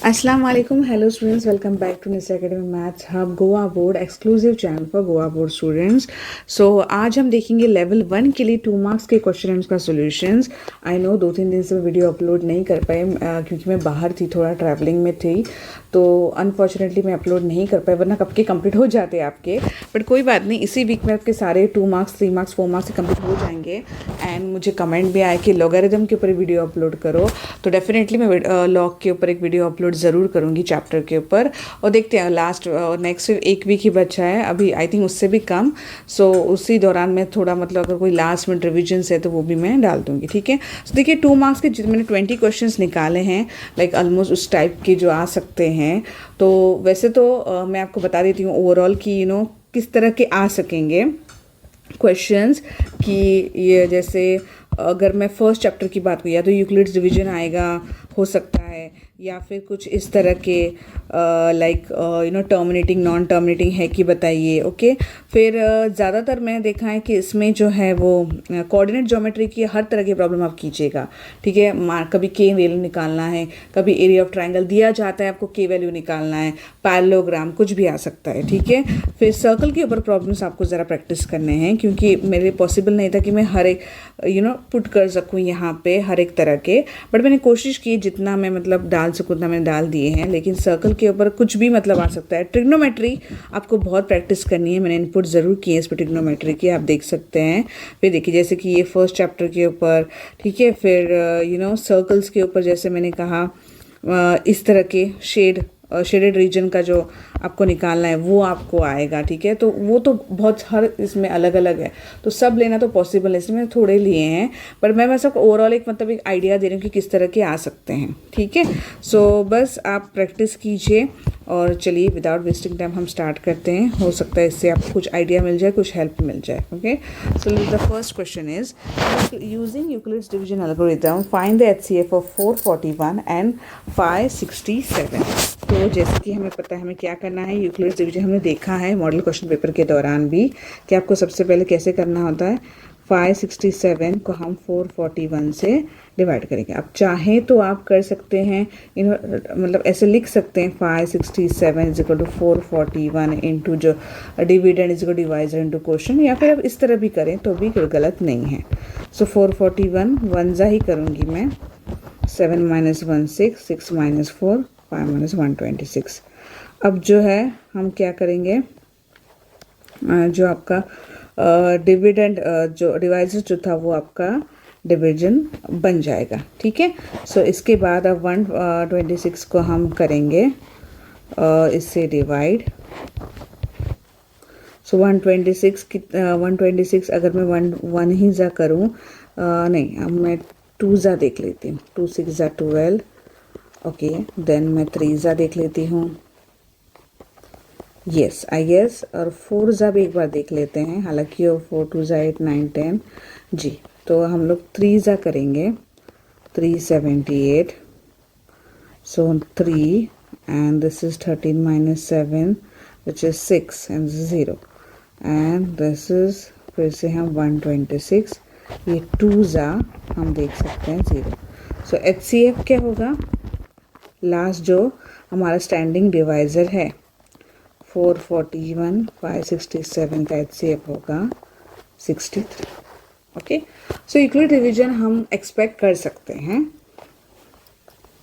अस्सलाम वालेकुम, hello students, welcome back to Nisha academy maths hub Goa board exclusive channel for Goa board students. So आज हम देखेंगे लेवल 1 के लिए 2 मार्क्स के क्वेश्चन एंड उसका सॉल्यूशंस। आई नो 2-3 दिन से मैं वीडियो अपलोड नहीं कर पाई क्योंकि मैं बाहर थी, थोड़ा ट्रैवलिंग में थी, तो अनफॉर्चुनेटली मैं अपलोड नहीं कर पाई, वरना कब के कंप्लीट हो जाते आपके। बट कोई बात नहीं, इसी वीक में आपके सारे 2 मार्क्स 3 मार्क्स 4 मार्क्स कंप्लीट हो जाएंगे। एंड मुझे कमेंट भी आए कि लॉगरिथम के ऊपर वीडियो अपलोड करो, तो डेफिनेटली मैं लॉग के ऊपर एक वीडियो अपलोड ज़रूर करूँगी चैप्टर के ऊपर। और देखते हैं लास्ट नेक्स्ट एक वीक ही बचा है अभी, आई थिंक उससे भी कम। सो उसी दौरान मैं थोड़ा मतलब अगर कोई लास्ट मिनट रिविजन्स है तो वो भी मैं डाल दूँगी, ठीक है। सो देखिए 2 मार्क्स के मैंने 20 क्वेश्चंस निकाले हैं, लाइक ऑलमोस्ट उस टाइप के जो आ सकते हैं। तो वैसे तो मैं आपको बता देती हूँ ओवरऑल कि किस तरह के आ सकेंगे क्वेश्चंस। कि ये जैसे अगर मैं फर्स्ट चैप्टर की बात करूँ, या तो यूक्लिड्स डिवीजन आएगा, हो सकता है, या फिर कुछ इस तरह के लाइक टर्मिनेटिंग नॉन टर्मिनेटिंग है कि बताइए। ओके, फिर ज़्यादातर मैंने देखा है कि इसमें जो है वो कोऑर्डिनेट ज्योमेट्री की हर तरह की प्रॉब्लम आप कीजिएगा, ठीक है। कभी के वैल्यू निकालना है, कभी एरिया ऑफ ट्राइंगल दिया जाता है आपको के वैल्यू निकालना है, पैरेललोग्राम कुछ भी आ सकता है, ठीक है। फिर सर्कल के ऊपर प्रॉब्लम्स आपको ज़रा प्रैक्टिस करने हैं, क्योंकि मेरे पॉसिबल नहीं था कि मैं हर एक पुट कर सकूँ यहाँ पे हर एक तरह के, बट मैंने कोशिश की जितना मैं मतलब डाल सकूँ उतना मैंने डाल दिए हैं। लेकिन सर्कल के ऊपर कुछ भी मतलब आ सकता है। ट्रिग्नोमेट्री आपको बहुत प्रैक्टिस करनी है, मैंने इनपुट ज़रूर किए इस पर ट्रिग्नोमेट्री की, आप देख सकते हैं। फिर देखिए जैसे कि ये फर्स्ट चैप्टर के ऊपर, ठीक है। फिर सर्कल्स के ऊपर जैसे मैंने कहा इस तरह के शेडेड रीजन का जो आपको निकालना है वो आपको आएगा, ठीक है। तो वो तो बहुत हर इसमें अलग अलग है, तो सब लेना तो पॉसिबल है, इसमें थोड़े लिए हैं, पर मैं बस आपको ओवरऑल एक मतलब एक आइडिया दे रही हूँ कि किस तरह के आ सकते हैं, ठीक है। सो बस आप प्रैक्टिस कीजिए, और चलिए विदाउट वेस्टिंग टाइम हम स्टार्ट करते हैं। हो सकता है इससे आपको कुछ आइडिया मिल जाए, कुछ हेल्प मिल जाए। Okay, so the first question is using Euclid's division algorithm find the HCF of 441 and 567। तो जैसे कि हमें पता है हमें क्या करना है, यूक्लिड्स डिवीजन हमने देखा है मॉडल क्वेश्चन पेपर के दौरान भी कि आपको सबसे पहले कैसे करना होता है। 567 को हम 441 से डिवाइड करेंगे। आप चाहें तो आप कर सकते हैं, मतलब ऐसे लिख सकते हैं 567 इज इक्वल टू 441 इंटू जो dividend is equal divisor into question, या फिर आप इस तरह भी करें तो भी गलत नहीं है। सो 441 वनजा ही करूँगी मैं, 7 माइनस 1 6, 6 माइनस 4 5 माइनस 126। अब जो है हम क्या करेंगे, जो आपका डिविडेंड जो डिवाइजर जो था वो आपका डिवीजन बन जाएगा, ठीक है। सो इसके बाद अब 126 को हम करेंगे इससे डिवाइड। सो 126 अगर मैं 1 ही ज़ा करूँ, नहीं, अब मैं 2 ज़ा देख लेती हूँ। 2 6 ज़ा 12, ओके। देन मैं 3 ज़ा देख लेती हूँ, यस आई गेस। और 4 ज़ा भी एक बार देख लेते हैं, हालांकि वो 4 2 ज़ा 8 9 10 जी। तो हम लोग 3 ज़ा करेंगे, 378। सो 3 and this is 13 minus 7 which is 6 and 0, and this is फिर से हम 126। ये 2 ज़ा हम देख सकते हैं 0। सो एचसीएफ क्या होगा, लास्ट जो हमारा स्टैंडिंग डिवाइजर है 441 567 का एचसीएफ होगा 63। ओके, सो यूक्लिड डिवीजन हम एक्सपेक्ट कर सकते हैं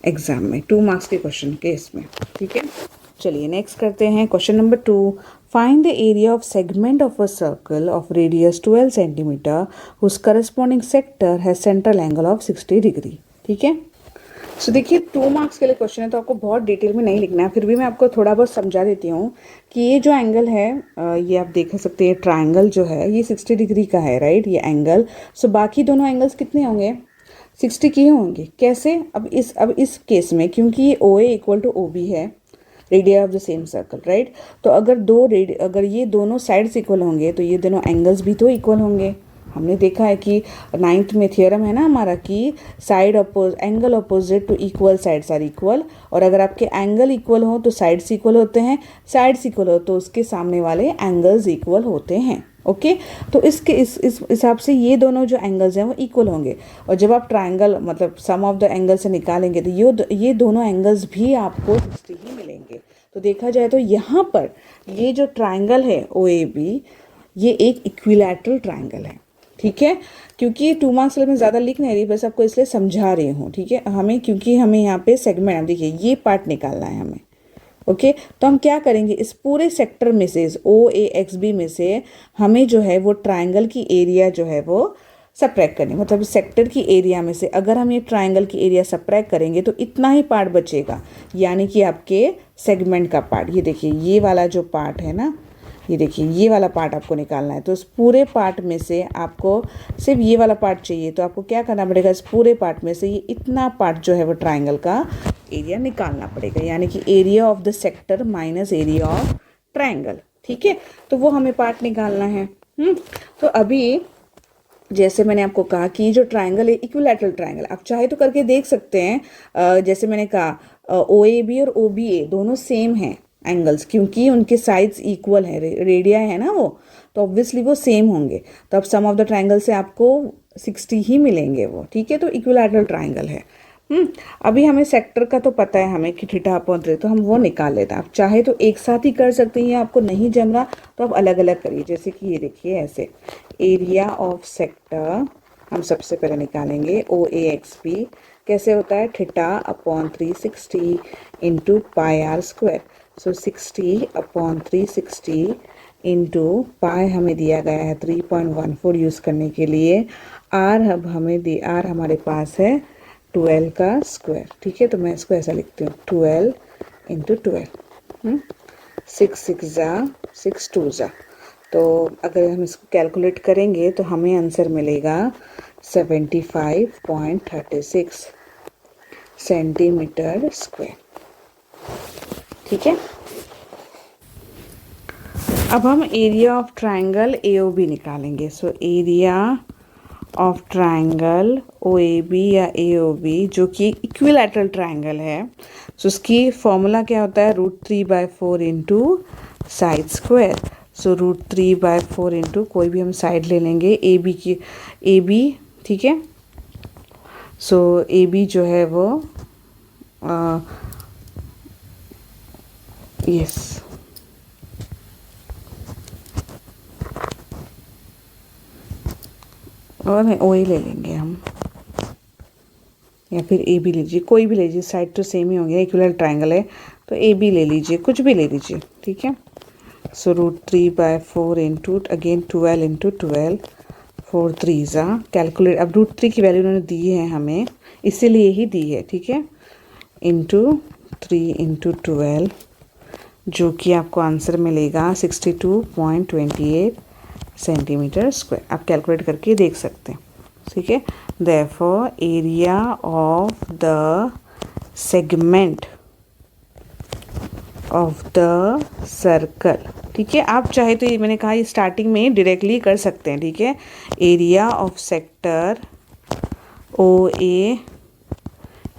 एग्जाम में 2 मार्क्स के क्वेश्चन के इसमें, ठीक है। चलिए नेक्स्ट करते हैं question number 2। Find the area of segment of a circle of radius 12 centimetre whose corresponding sector has central angle of 60 degree, ठीक है। सो देखिए 2 मार्क्स के लिए क्वेश्चन है, तो आपको बहुत डिटेल में नहीं लिखना है, फिर भी मैं आपको थोड़ा बहुत समझा देती हूँ कि ये जो एंगल है, ये आप देख सकते हैं ट्रायंगल जो है ये 60 डिग्री का है, राइट, ये एंगल। सो बाकी दोनों एंगल्स कितने होंगे, 60 के होंगे। कैसे, अब इस केस में क्योंकि ये ओ ए इक्वल टू ओ बी है, radio of the same circle, right. तो अगर ये दोनों साइड्स इक्वल होंगे तो ये दोनों एंगल्स भी तो इक्वल होंगे। हमने देखा है कि 9th में थियरम है ना हमारा कि angle opposite to equal sides are equal, और अगर आपके एंगल इक्वल हो तो साइड्स इक्वल होते हैं, साइड्स इक्वल हो तो उसके सामने वाले एंगल्स इक्वल होते हैं, ओके तो इस हिसाब से ये दोनों जो एंगल्स हैं वो इक्वल होंगे, और जब आप ट्राइंगल मतलब सम ऑफ द एंगल से निकालेंगे तो ये दोनों एंगल्स भी आपको 60 ही मिलेंगे। तो देखा जाए तो यहाँ पर ये जो ट्राइंगल है ओ ए बी, ये एक इक्विलैटरल ट्राइंगल है, ठीक है। क्योंकि 2 मार्क्स में ज़्यादा लिख नहीं रही, बस आपको इसलिए समझा रही हूँ, ठीक है। क्योंकि हमें यहाँ पे सेगमेंट, देखिए ये पार्ट निकालना है हमें, ओके तो हम क्या करेंगे, इस पूरे सेक्टर में से, इस ओ ए एक्स बी में से हमें जो है वो ट्राइंगल की एरिया जो है वो सब्ट्रैक्ट करनी, मतलब सेक्टर की एरिया में से अगर हम ये ट्राइंगल की एरिया सब्ट्रैक्ट करेंगे तो इतना ही पार्ट बचेगा, यानी कि आपके सेगमेंट का पार्ट। ये देखिए ये वाला जो पार्ट है ना, ये देखिए ये वाला पार्ट आपको निकालना है। तो इस पूरे पार्ट में से आपको सिर्फ ये वाला पार्ट चाहिए, तो आपको क्या करना पड़ेगा, इस पूरे पार्ट में से ये इतना पार्ट जो है वो ट्राइंगल का एरिया निकालना पड़ेगा, यानी कि area of the sector minus area of triangle, ठीक है। तो वो हमें पार्ट निकालना है। तो अभी जैसे मैंने आपको कहा कि जो ट्राइंगल है इक्विलैटरल ट्राइंगल, आप चाहे तो करके देख सकते हैं। जैसे मैंने कहा ओ ए बी और ओ बी ए दोनों सेम हैं एंगल्स, क्योंकि उनके साइड्स इक्वल है, रेडिया है ना वो, तो ऑब्वियसली वो सेम होंगे। तो अब सम ऑफ द ट्राइंगल से आपको 60 ही मिलेंगे वो, ठीक है। तो इक्विलैटरल ट्राइंगल है। अभी हमें सेक्टर का तो पता है हमें कि थीटा अपॉन 3, तो हम वो निकाल लेते हैं। आप चाहे तो एक साथ ही कर सकते हैं, या आपको नहीं जम रहा तो आप अलग अलग करिए। जैसे कि ये देखिए ऐसे, एरिया ऑफ सेक्टर हम सबसे पहले निकालेंगे ओ ए एक्स बी, कैसे होता है, theta upon 360 into pi r square. So 60 upon 360 into pi हमें दिया गया है 3.14 यूज़ करने के लिए। आर अब आर हमारे पास है 12 का स्क्वायर, ठीक है। तो मैं इसको ऐसा लिखती हूँ 12 इंटू 12, 6 ज़ा 6 2 ज़ा। तो अगर हम इसको कैलकुलेट करेंगे तो हमें आंसर मिलेगा 75.36 सेंटीमीटर स्क्वायर, ठीक है। अब हम area of triangle A O B निकालेंगे। So area of triangle O A B या ए ओ बी जो कि इक्विलैटरल ट्राइंगल है, सो उसकी फॉर्मूला क्या होता है, √3/4 इंटू साइड स्क्वायर। सो √3/4 इंटू कोई भी हम साइड ले लेंगे, ए बी, ठीक है। सो ए बी जो है वो यस और नहीं ओ ए ले लेंगे हम, या फिर ए बी लीजिए, कोई भी लीजिए, साइड तो सेम ही होंगे, इक्विलैटरल ट्राइंगल है तो ए बी ले लीजिए, कुछ भी ले लीजिए, ठीक है। सो √3/4 इंटू अगेन 12 इंटू 12, 4 3 ज़ा कैलकुलेट। अब √3 की वैल्यू उन्होंने दी है हमें, इसीलिए ही दी है, ठीक है, इंटू 3 इंटू 12, जो कि आपको आंसर मिलेगा 62.28 सेंटीमीटर स्क्वायर। आप कैलकुलेट करके देख सकते हैं, ठीक है। Therefore area of the segment of the circle, ठीक है। आप चाहे तो ये मैंने कहा ये स्टार्टिंग में डायरेक्टली कर सकते हैं, ठीक है। Area of sector O A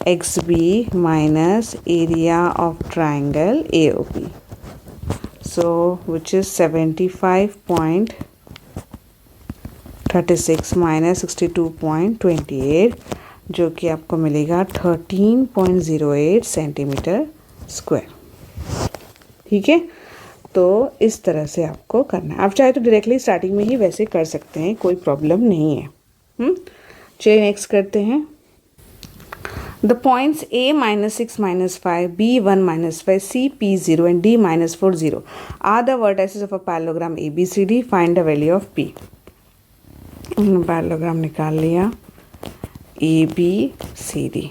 X B minus area of triangle A O B, so which is 75.36 minus 62.28, जो कि आपको मिलेगा 13.08 सेंटीमीटर स्क्वायर, ठीक है। तो इस तरह से आपको करना है। आप चाहे तो डायरेक्टली स्टार्टिंग में ही वैसे कर सकते हैं, कोई प्रॉब्लम नहीं है। चलिए नेक्स्ट करते हैं। The points A -6 -5, B 1 -5, C P 0 and D -4 0 are the vertices of a parallelogram ABCD. Find the value of P. Parallelogram निकाल लिया ABCD,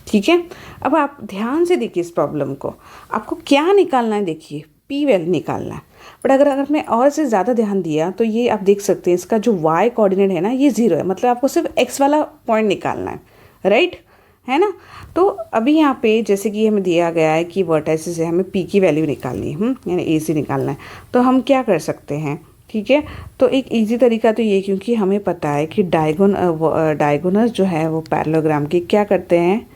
ठीक है। अब आप ध्यान से देखिए इस प्रॉब्लम को, आपको क्या निकालना है, देखिए P वैल्यू निकालना है। बट अगर मैं और से ज़्यादा ध्यान दिया तो ये आप देख सकते हैं इसका जो y कोऑर्डिनेट है ना ये 0 है, मतलब आपको सिर्फ x वाला पॉइंट निकालना है, राइट है ना। तो अभी यहाँ पे जैसे कि हमें दिया गया है कि वर्टाइसिस है, हमें P की वैल्यू निकालनी है, यानी AC निकालना है। तो हम क्या कर सकते हैं, ठीक है। तो एक इजी तरीका तो ये, क्योंकि हमें पता है कि डायगोनल्स जो है वो पैरेललोग्राम के क्या करते हैं,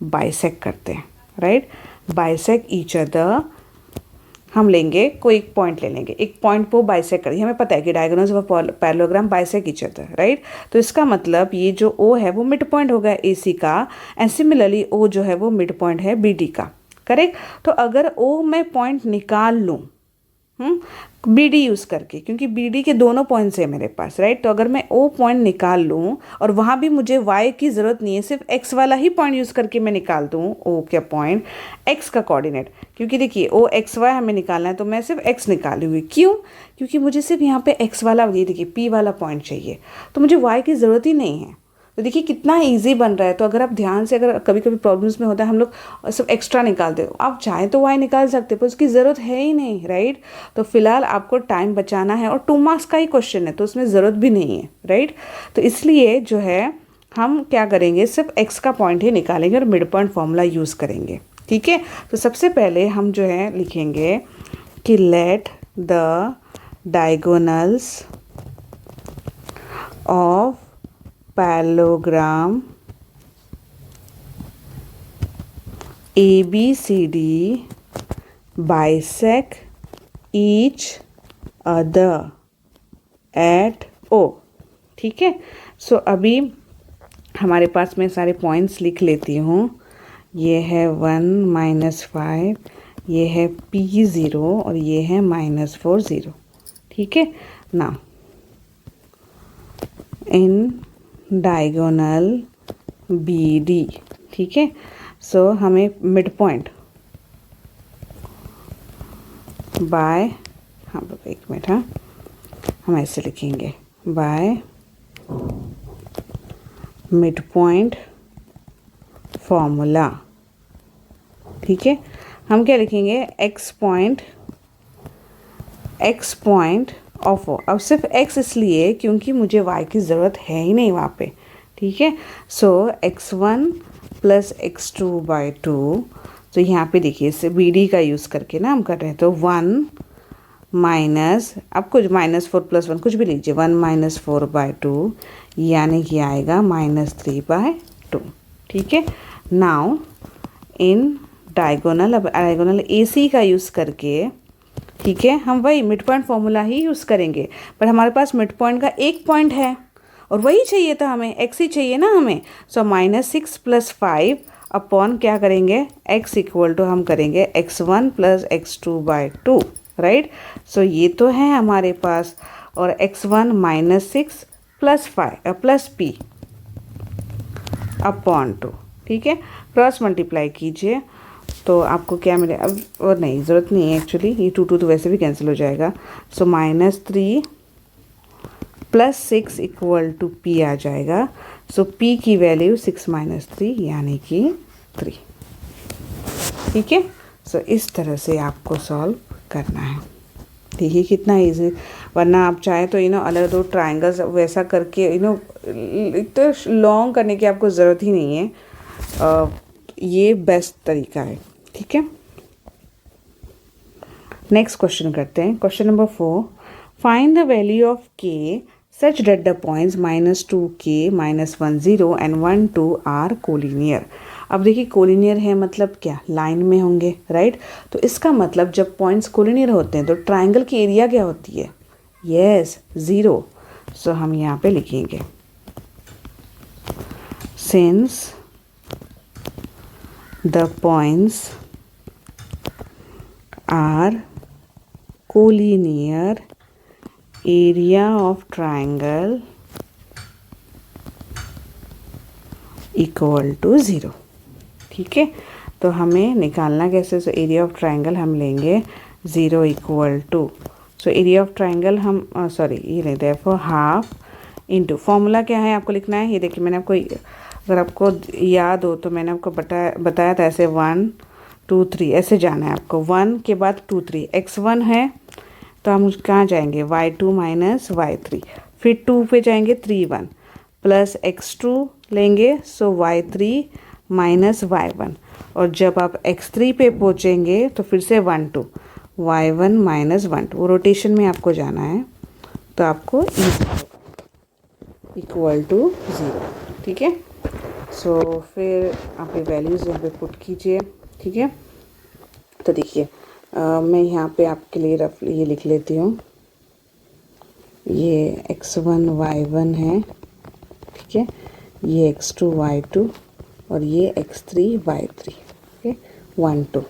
बाइसेक्ट करते हैं, राइट, बाइसेक्ट ईच अदर हम लेंगे कोई एक पॉइंट ले लेंगे, एक पॉइंट को बाइसेक्ट करेंगे, हमें पता है कि diagonals of parallelogram bisect each other, right. तो इसका मतलब ये जो ओ है वो मिड पॉइंट होगा AC का, एंड सिमिलरली ओ जो है वो मिड पॉइंट है BD का, करेक्ट। तो अगर ओ मैं पॉइंट निकाल लूँ BD यूज़ करके, क्योंकि BD के दोनों पॉइंट्स है मेरे पास, राइट। तो अगर मैं O पॉइंट निकाल लूँ और वहाँ भी मुझे Y की ज़रूरत नहीं है, सिर्फ X वाला ही पॉइंट यूज़ करके मैं निकाल दूँ O का पॉइंट, X का कोऑर्डिनेट, क्योंकि देखिए OXY हमें निकालना है, तो मैं सिर्फ X निकाली हुई, क्यों? क्योंकि मुझे सिर्फ यहाँ पे X वाला, ये देखिए P वाला पॉइंट चाहिए, तो मुझे Y की ज़रूरत ही नहीं है। तो देखिए कितना इजी बन रहा है। तो अगर आप ध्यान से, अगर कभी कभी प्रॉब्लम्स में होता है हम लोग सब एक्स्ट्रा निकालते हो, आप चाहे तो वाई निकाल सकते हो पर उसकी ज़रूरत है ही नहीं, राइट। तो फिलहाल आपको टाइम बचाना है और 2 मार्क्स का ही क्वेश्चन है तो उसमें ज़रूरत भी नहीं है, राइट। तो इसलिए जो है हम क्या करेंगे, सिर्फ एक्स का पॉइंट ही निकालेंगे और मिड पॉइंट फॉर्मूला यूज़ करेंगे, ठीक है। तो सबसे पहले हम जो है लिखेंगे कि let the diagonals of parallelogram ABCD bisect each other at O, ठीक है। सो अभी हमारे पास मैं सारे पॉइंट्स लिख लेती हूँ। ये है 1 -5, ये है P0 और ये है -4 0, ठीक है ना। इन डायगोनल BD, ठीक है। सो हमें मिड पॉइंट बाय, हाँ एक मिनट, हाँ हम ऐसे लिखेंगे बाय मिड पॉइंट फॉर्मूला, ठीक है। हम क्या लिखेंगे, एक्स पॉइंट ऑफ ओ। अब सिर्फ x इसलिए क्योंकि मुझे y की ज़रूरत है ही नहीं वहाँ पे, ठीक है। सो x1 + x2/2, तो यहाँ पे देखिए इससे BD का यूज़ करके ना हम कर रहे हैं, तो 1 माइनस, अब कुछ -4 + 1 कुछ भी लीजिए, 1 - 4/2 यानी कि आएगा -3/2, ठीक है। नाउ इन डायगोनल, अब डायगोनल AC का यूज़ करके, ठीक है, हम वही मिड पॉइंट फॉर्मूला ही यूज़ करेंगे, पर हमारे पास मिड पॉइंट का एक पॉइंट है और वही चाहिए था हमें, x ही चाहिए ना हमें। सो -6 + 5 अपॉन क्या करेंगे, x = हम करेंगे x1 + x2/2, राइट। सो ये तो है हमारे पास, और x1 -6 + 5 + p अपॉन 2, ठीक है। क्रॉस मल्टीप्लाई कीजिए तो आपको क्या मिले, अब और नहीं ज़रूरत नहीं है एक्चुअली, ये 2 2 तो वैसे भी कैंसिल हो जाएगा। सो -3 + 6 = p आ जाएगा। सो p की वैल्यू 6 - 3 यानी कि 3, ठीक है। सो इस तरह से आपको सॉल्व करना है, देखिए कितना इजी। वरना आप चाहे तो अलग दो ट्राइंगल्स वैसा करके तो लॉन्ग करने की आपको ज़रूरत ही नहीं है, ये बेस्ट तरीका है, ठीक है। नेक्स्ट क्वेश्चन करते हैं, question number 4, find the value of k such that the points -2k, -1 0 and 1 2 are collinear. अब देखिए कोलिनियर है मतलब क्या, लाइन में होंगे, राइट। तो इसका मतलब जब पॉइंट्स कोलिनियर होते हैं तो ट्राइंगल की एरिया क्या होती है, यस 0। सो हम यहाँ पे लिखेंगे since the points are collinear, area of triangle = 0, ठीक है। तो हमें निकालना कैसे, सो एरिया ऑफ ट्राइंगल हम लेंगे 0 = सो एरिया ऑफ ट्राइंगल हम ये लेते हैं फॉर हाफ इंटू, फॉर्मूला क्या है आपको लिखना है, ये देखिए मैंने आपको, अगर आपको याद हो तो मैंने आपको बताया था ऐसे 1 2 3 ऐसे जाना है आपको, 1 के बाद 2 3, x1 है तो हम कहाँ जाएंगे, y2 - y3, फिर 2 पे जाएंगे 3 1 प्लस x2 लेंगे, सो y3 - y1, और जब आप x3 पे पहुँचेंगे तो फिर से 1 2 y1 - 1 2, रोटेशन में आपको जाना है तो आपको = 0, ठीक है। सो फिर आप ये वैल्यूज़ यहाँ पे पुट कीजिए, ठीक है। तो देखिए मैं यहाँ पे आपके लिए रफली ये लिख लेती हूँ, ये x1 y1 है, ठीक है, ये x2 y2 और ये x3 y3, ओके 1 2।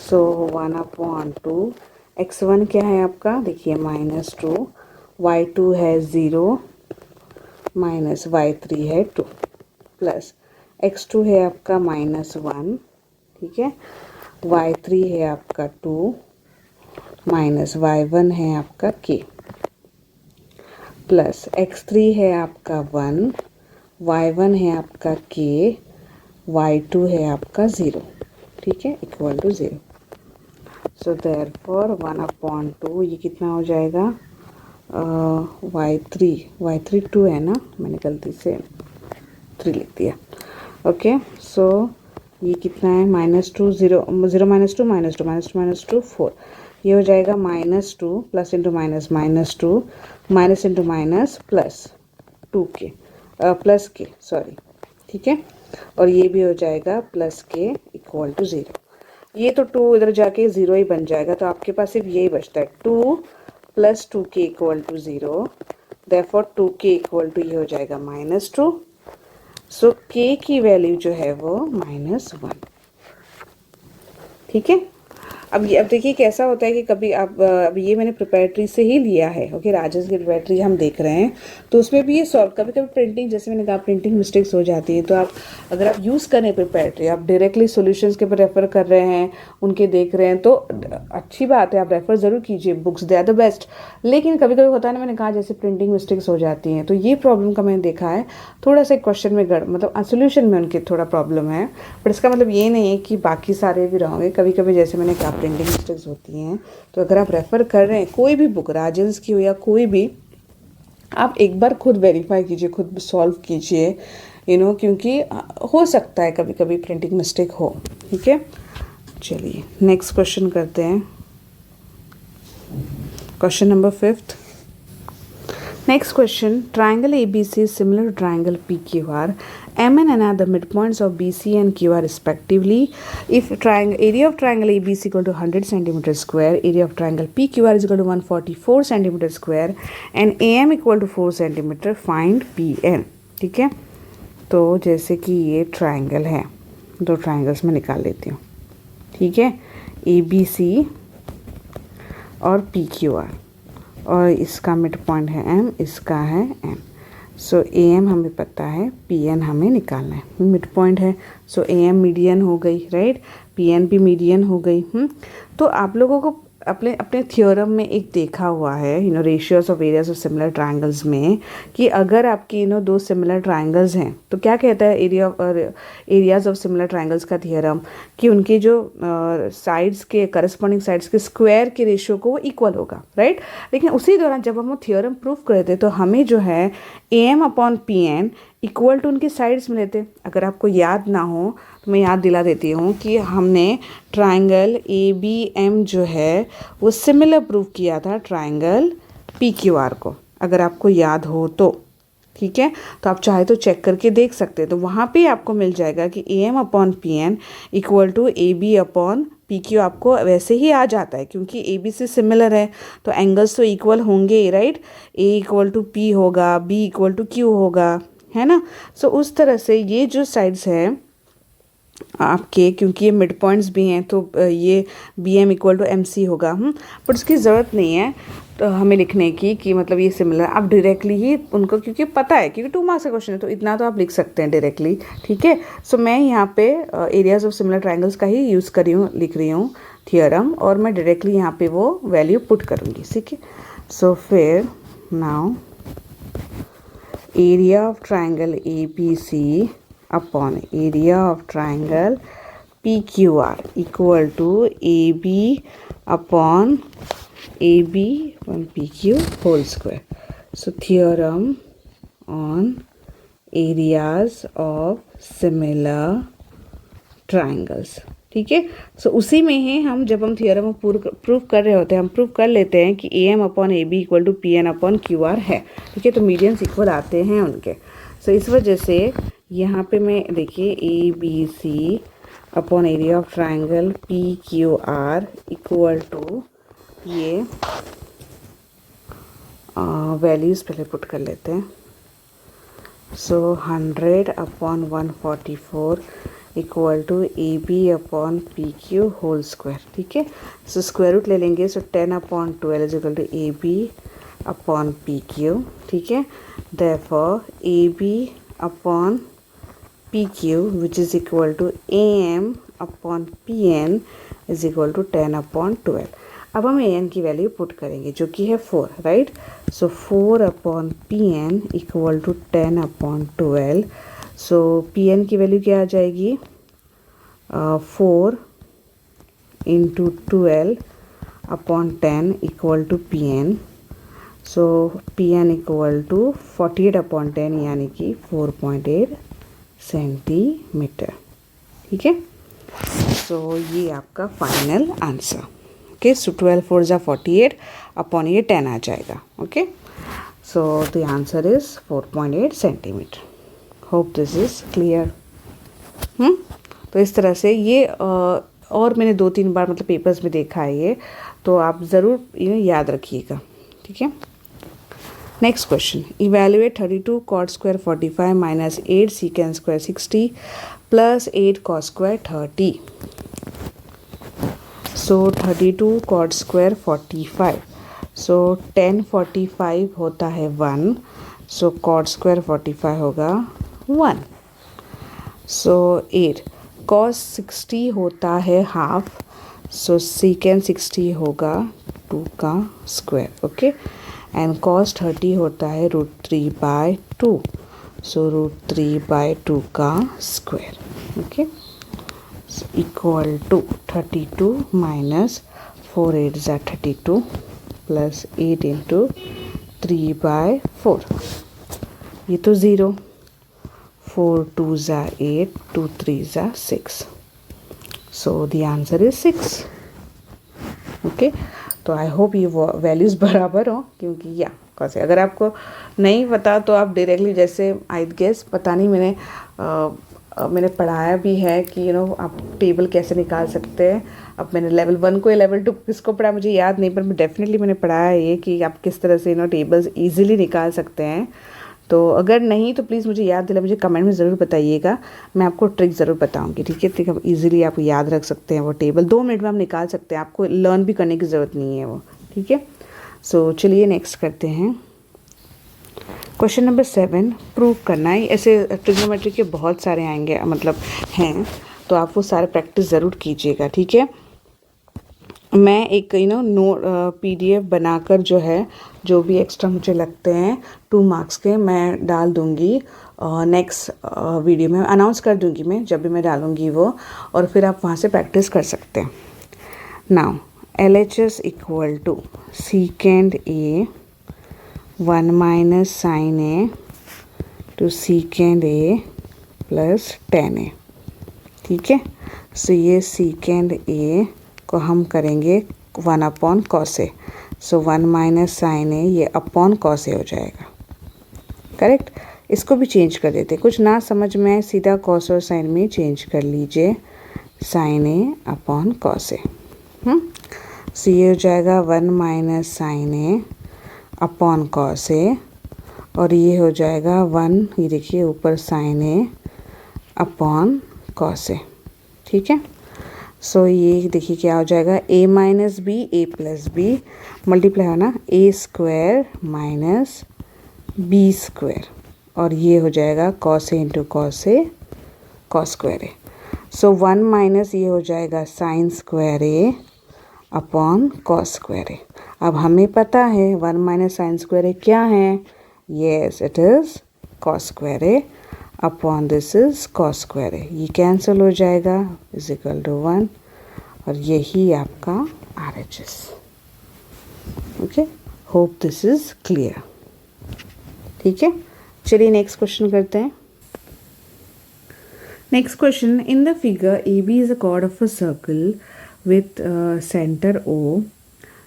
सो 1/2 x1 क्या है आपका, देखिए -2, y2 है 0 माइनस y3 है 2 प्लस x2 है आपका -1, ठीक है, y3 है आपका 2 माइनस y1 है आपका k प्लस x3 है आपका 1, y1 है आपका k, y2 है आपका 0, ठीक है, इक्वल टू 0। सो देयरफॉर 1/2 ये कितना हो जाएगा, y3 2 है ना, मैंने गलती से 3 लिख दिया, ओके। सो ये कितना है, -2 0 0 -2 -2 -2 4, ये हो जाएगा -2 plus into minus -2 minus into minus plus 2k plus k sorry, ठीक है, और ये भी हो जाएगा प्लस k इक्वल टू 0। ये तो 2 इधर जाके 0 ही बन जाएगा, तो आपके पास सिर्फ यही बचता है 2 plus 2k equal to 0, therefore 2k equal to ये हो जाएगा -2। सो k की वैल्यू जो है वो -1, ठीक है। अब देखिए कैसा होता है कि कभी आप अब ये मैंने प्रिपरेटरी से ही लिया है, ओके, राजस की प्रिपरेटरी हम देख रहे हैं, तो उसमें भी ये सॉल्व, कभी कभी प्रिंटिंग, जैसे मैंने कहा प्रिंटिंग मिस्टेक्स हो जाती है, तो आप अगर आप यूज़ करें प्रिपरेटरी, आप डायरेक्टली सॉल्यूशंस के ऊपर रेफ़र कर रहे हैं, उनके देख रहे हैं, तो अच्छी बात है, आप रेफ़र ज़रूर कीजिए, books they are the best. लेकिन कभी कभी होता है ना, मैंने कहा जैसे प्रिंटिंग मिस्टेक्स हो जाती हैं, तो ये प्रॉब्लम का मैंने देखा है, थोड़ा सा क्वेश्चन में मतलब सोल्यूशन में उनके थोड़ा प्रॉब्लम है, बट इसका मतलब ये नहीं है कि बाकी सारे भी रहोगे, कभी कभी जैसे मैंने कहा प्रिंटिंग मिस्टेक्स होती हैं। तो अगर आप रेफ़र कर रहे हैं कोई भी बुक, राजन्स की हो या कोई भी, आप एक बार खुद वेरीफाई कीजिए, खुद सॉल्व कीजिए, क्योंकि हो सकता है कभी कभी प्रिंटिंग मिस्टेक हो, ठीक है। चलिए नेक्स्ट क्वेश्चन करते हैं, question number 5th। Next question, triangle ABC is similar to triangle PQR. M and N are the midpoints of BC and QR respectively. If area of triangle ABC equal to 100 cm square, area of triangle PQR is equal to 144 cm square and AM equal to 4 cm, find PN, ठीक है। तो जैसे कि ये triangle है, दो triangles में निकाल लेती हूँ, ठीक है, ABC और PQR, और इसका मिड पॉइंट है M, इसका है N। सो AM हमें पता है, PN हमें निकालना है, मिड पॉइंट है, सो AM मीडियन हो गई, राइट, PN भी मीडियन हो गई। तो आप लोगों को अपने अपने थ्योरम में एक देखा हुआ है, ratios of areas of similar triangles में, कि अगर आपकी दो सिमिलर ट्राइंगल्स हैं, तो क्या कहता है एरियाज ऑफ सिमिलर ट्राइंगल्स का थ्योरम, कि उनके जो साइड्स के करस्पॉन्डिंग साइड्स के स्क्वायर के रेशियो को वो इक्वल होगा, राइट। लेकिन उसी दौरान जब हम थ्योरम प्रूफ कर रहे थे, तो हमें जो है AM/PN इक्वल टू उनकी साइड्स मिले थे। अगर आपको याद ना हो तो मैं याद दिला देती हूँ कि हमने ट्राइंगल ABM जो है वो सिमिलर प्रूफ किया था ट्राइंगल PQR को, अगर आपको याद हो तो, ठीक है। तो आप चाहे तो चेक करके देख सकते हैं, तो वहाँ पे आपको मिल जाएगा कि AM/PN इक्वल टू AB/PQ, आपको वैसे ही आ जाता है क्योंकि AB से सिमिलर है, तो एंगल्स तो इक्वल होंगे ही, राइट। A=P होगा, B=Q होगा, है ना। सो उस तरह से ये जो साइड्स हैं आपके, क्योंकि ये मिड पॉइंट्स भी हैं, तो ये BM=MC होगा, बट उसकी ज़रूरत नहीं है तो हमें लिखने की कि मतलब ये सिमिलर, आप डायरेक्टली ही उनको, क्योंकि पता है, क्योंकि 2 मार्क्स का क्वेश्चन है, तो इतना तो आप लिख सकते हैं डायरेक्टली, ठीक है। सो मैं यहाँ पे एरियाज ऑफ सिमिलर ट्राइंगल्स का ही यूज़ लिख रही हूँ थियरम, और मैं डायरेक्टली यहाँ पे वो वैल्यू पुट करूँगी, ठीक है। सो फिर now area of triangle ABC upon area of triangle PQR equal to AB/PQ whole square. So theorem on areas of similar triangles, ठीक है। सो उसी में ही हम, जब हम थियरम प्रूफ कर रहे होते हैं, हम प्रूफ कर लेते हैं कि AM/AB इक्वल टू PN/QR है, ठीक है। तो मीडियंस इक्वल आते हैं उनके। सो इस वजह से यहाँ पे मैं देखिए ABC upon area of triangle PQR equal to, ये वैल्यूज़ पहले पुट कर लेते हैं। So 100 upon 144 equal to AB upon PQ whole square. ठीक है, सो स्क्वायर रूट ले लेंगे। So 10 upon 12 is equal to AB upon PQ। ठीक है, therefore AB upon PQ which is equal to AM upon PN is equal to 10 upon 12। अब हम AN की value put करेंगे जो कि है 4, right. So 4 upon PN equal to 10 upon 12। So PN की वैल्यू क्या आ जाएगी, 4 into 12 upon 10 equal to PN। So PN equal to 48 upon 10 यानी कि 4.8 सेंटीमीटर। ठीक है, सो ये आपका फाइनल आंसर। ओके, सो 12 4 जा 48 अपॉन ये 10 आ जाएगा। Okay, so the answer is 4.8 centimetre. Hope this is clear. तो इस तरह से ये और मैंने 2-3 बार मतलब पेपर्स में देखा है ये, तो आप ज़रूर याद रखिएगा। ठीक है, next question, evaluate 32 cot square 45 minus 8 secant square 60 plus 8 cos square 30। सो 32 cot square 45, सो 10 45 होता है 1, सो cot square 45 होगा 1। सो 8 cos 60 होता है हाफ, सो secant 60 होगा 2 का स्क्वायर। ओके, एंड cos 30 होता है √3/2, सो √3/2 का square. Okay, equal to 32 minus 4 8 ज़ा 32 प्लस 8 इंटू 3/4, ये तो 0, 4 2 ज़ा 8, 2 3 ज़ा 6, so the answer is 6। Okay, तो आई होप ये वैल्यूज़ बराबर हो, क्योंकि या कैसे अगर आपको नहीं पता तो आप डायरेक्टली, जैसे आई गेस पता नहीं, मैंने पढ़ाया भी है कि आप टेबल कैसे निकाल सकते हैं। अब मैंने लेवल 1 को या लेवल 2 किसको पढ़ा मुझे याद नहीं, पर डेफिनेटली मैंने पढ़ाया ये कि आप किस तरह से टेबल्स इजीली निकाल सकते हैं। तो अगर नहीं तो प्लीज़ मुझे याद दिला, मुझे कमेंट में ज़रूर बताइएगा, मैं आपको ट्रिक ज़रूर बताऊंगी। ठीक है, तो ईजिली आप याद रख सकते हैं वो टेबल, 2 मिनट में आप निकाल सकते हैं, आपको लर्न भी करने की ज़रूरत नहीं है वो। ठीक है, सो चलिए नेक्स्ट करते हैं। क्वेश्चन नंबर 7 प्रूव करना है। ऐसे ट्रिग्नोमेट्री के बहुत सारे आएंगे, मतलब हैं, तो आप वो सारे प्रैक्टिस ज़रूर कीजिएगा। ठीक है, मैं एक PDF बनाकर जो है, जो भी एक्स्ट्रा मुझे लगते हैं 2 मार्क्स के, मैं डाल दूँगी नेक्स्ट वीडियो में, अनाउंस कर दूँगी मैं जब भी मैं डालूँगी वो, और फिर आप वहाँ से प्रैक्टिस कर सकते हैं। Now LHS equal to secant A 1 minus sin A to secant A plus tan A। ठीक है, सो ये secant A को हम करेंगे 1 upon cos A, so 1 minus sin A ये अपॉन cos A हो जाएगा। करेक्ट, इसको भी चेंज कर देते, कुछ ना समझ में आए सीधा cos और sin में चेंज कर लीजिए, sin A upon cos A। सो ये हो जाएगा 1 minus sin A upon cos A, और ये हो जाएगा 1, ये देखिए ऊपर sin A upon cos A। ठीक है, सो ये देखिए क्या हो जाएगा, A minus B A plus B multiply हो ना, A square minus B square, और ये हो जाएगा cos A into cos A cos square A। So 1 minus ये हो जाएगा sin square A upon cos square A। अब हमें पता है 1 माइनस साइन स्क्वायर ए क्या है, yes it is cos square A upon this is cos square A, ये कैंसिल हो जाएगा, इज इक्वल टू 1, और यही आपका RHS। Okay, hope this is clear. ठीक है, चलिए नेक्स्ट क्वेश्चन करते हैं। Next question, in the figure AB is a chord of a circle with center O,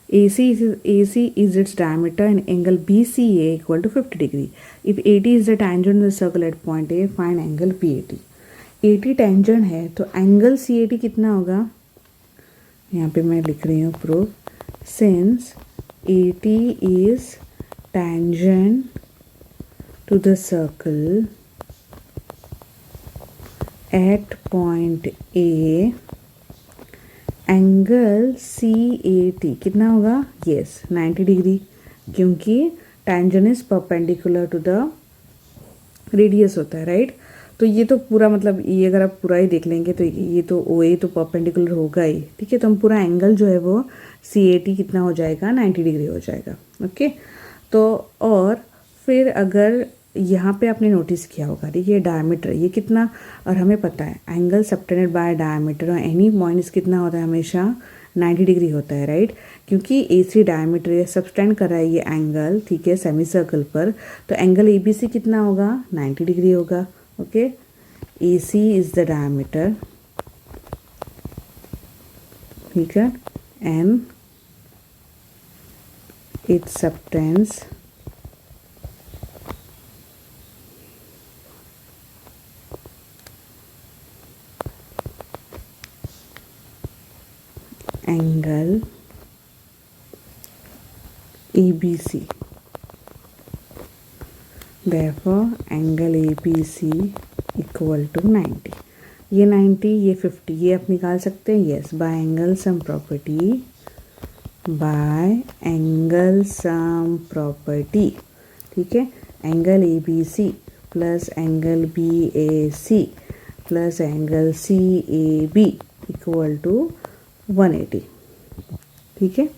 AC is its diameter and angle BCA equal to 50 degree. If AD is the tangent of the circle at point A, find angle PAT. 80 tangent है तो angle CAT कितना होगा, यहाँ पे मैं लिख रही हूँ proof, since 80 is tangent to the circle at point A, angle CAT कितना होगा, यस 90 डिग्री, क्योंकि tangent is perpendicular to the radius होता है, राइट। तो ये तो पूरा मतलब ये अगर आप पूरा ही देख लेंगे तो ये तो OA तो परपेंडिकुलर होगा ही, ठीक है। तो हम पूरा एंगल जो है वो CAT कितना हो जाएगा, 90 डिग्री हो जाएगा, ओके। तो और फिर अगर यहाँ पे आपने नोटिस किया होगा, देखिए डायमीटर ये कितना, और हमें पता है एंगल सबटेंडेड बाय डायमीटर और एनी पॉइंट्स कितना होता है, हमेशा 90 डिग्री होता है, राइट। क्योंकि AC डायमीटर ये सबटेंड कर रहा है ये एंगल, ठीक है, सेमी सर्कल पर, तो एंगल ABC कितना होगा, 90 डिग्री होगा, okay. AC is the diameter, ठीक है, and it subtends angle ABC, therefore angle ABC equal to 90। ये 90, ये 50, ये आप निकाल सकते हैं, yes, by angle sum property, by angle sum property, ठीक है। Angle ABC plus angle BAC plus angle CAB equal to 180, ठीक है।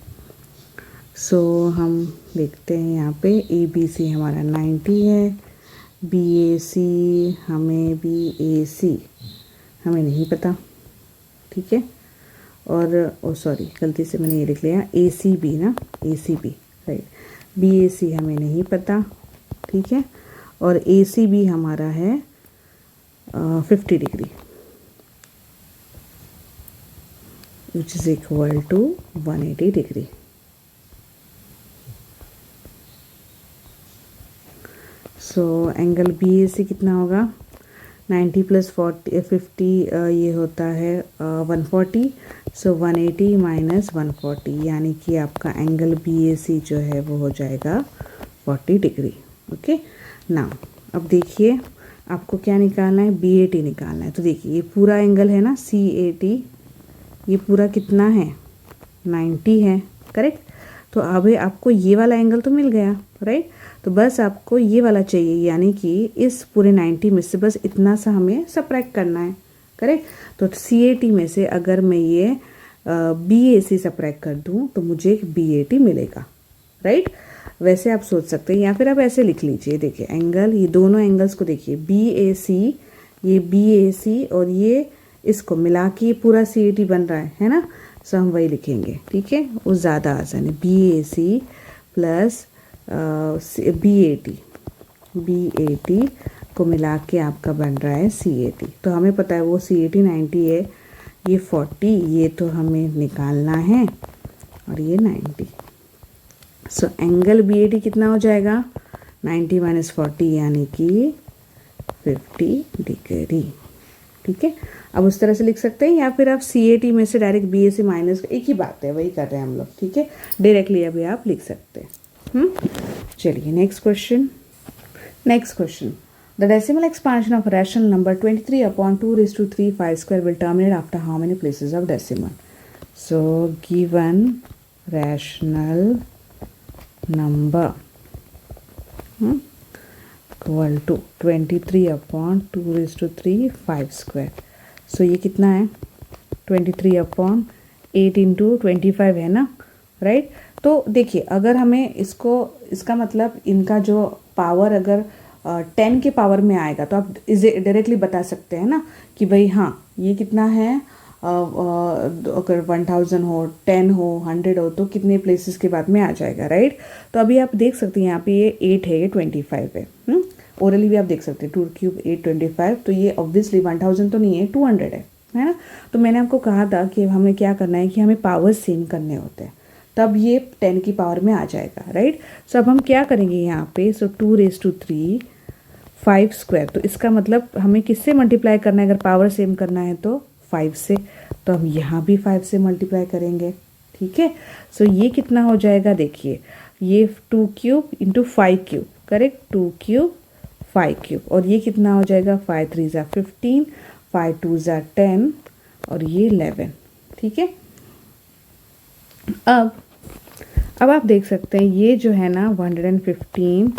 सो हम देखते हैं यहाँ पे ABC हमारा 90 है, BAC हमें BAC हमें नहीं पता, ठीक है। और ओ सॉरी गलती से मैंने ये लिख लिया ACB ना, ACB राइट, BAC हमें नहीं पता, ठीक है। और ACB हमारा है 50 degree which is equal to 180 degree. So angle BAC कितना होगा, 90 प्लस 50 ये होता है 140, सो 180 माइनस 140, यानी कि आपका एंगल BAC जो है वो हो जाएगा 40 डिग्री, ओके। नाउ अब देखिए आपको क्या निकालना है, BAT निकालना है। तो देखिए ये पूरा एंगल है ना CAT, ये पूरा कितना है, 90 है, करेक्ट। तो अब आपको ये वाला एंगल तो मिल गया, राइट। तो बस आपको ये वाला चाहिए, यानी कि इस पूरे 90 में से बस इतना सा हमें सबट्रैक्ट करना है, करेक्ट। तो CAT में से अगर मैं ये BAC सबट्रैक्ट कर दूँ तो मुझे BAT मिलेगा, राइट। वैसे आप सोच सकते हैं या फिर आप ऐसे लिख लीजिए, देखिए एंगल, ये दोनों एंगल्स को देखिए, BAC, ये BAC और ये इसको मिला के ये पूरा CAT बन रहा है ना। सो हम वही लिखेंगे, ठीक है, वो ज़्यादा आसान है, BAC प्लस BAT को मिला के आपका बन रहा है CAT। तो हमें पता है वो CAT 90 है, ये 40, ये तो हमें निकालना है, और ये 90। सो एंगल BAT कितना हो जाएगा, 90 माइनस 40 यानी कि 50 डिग्री, ठीक है। अब उस तरह से लिख सकते हैं, या फिर आप CAT में से डायरेक्ट BAC माइनस, एक ही बात है, वही कर रहे हैं हम लोग, ठीक है। डायरेक्टली अभी आप लिख सकते हैं। चलिए next question. Next question, the decimal expansion of rational number 23/2 5 square will terminate after how many places of decimal? So given rational number equal to 23/2 5 square. So ये कितना है, 23/8 इंटू 25 है ना, राइट। तो देखिए अगर हमें इसका मतलब इनका जो पावर अगर 10 के पावर में आएगा तो आप इसे डायरेक्टली बता सकते हैं ना कि भाई हाँ ये कितना है, अगर 1000 हो, 10 हो, 100 हो तो कितने प्लेसेस के बाद में आ जाएगा, राइट। तो अभी आप देख सकते हैं यहाँ पे ये 8 है, ये 25 है, ओरली भी आप देख सकते हैं 2 क्यूब 8 25, तो ये ऑब्वियसली 1000 तो नहीं है, 200 है ना। तो मैंने आपको कहा था कि हमें क्या करना है कि हमें पावर सेम करने होते हैं, तब ये 10 की पावर में आ जाएगा, राइट। सो अब हम क्या करेंगे यहाँ पे, सो 2 raised to 3 5 स्क्वायर, तो इसका मतलब हमें किससे मल्टीप्लाई करना है? अगर पावर सेम करना है तो 5 से, तो हम यहाँ भी 5 से मल्टीप्लाई करेंगे। ठीक है, सो ये कितना हो जाएगा? देखिए ये 2 cube into 5 cube, correct, 2 cube 5 cube, और ये कितना हो जाएगा? 5 3 ज़ा 15, 5 2 ज़ा 10, और ये 11। ठीक है, अब आप देख सकते हैं ये जो है ना 115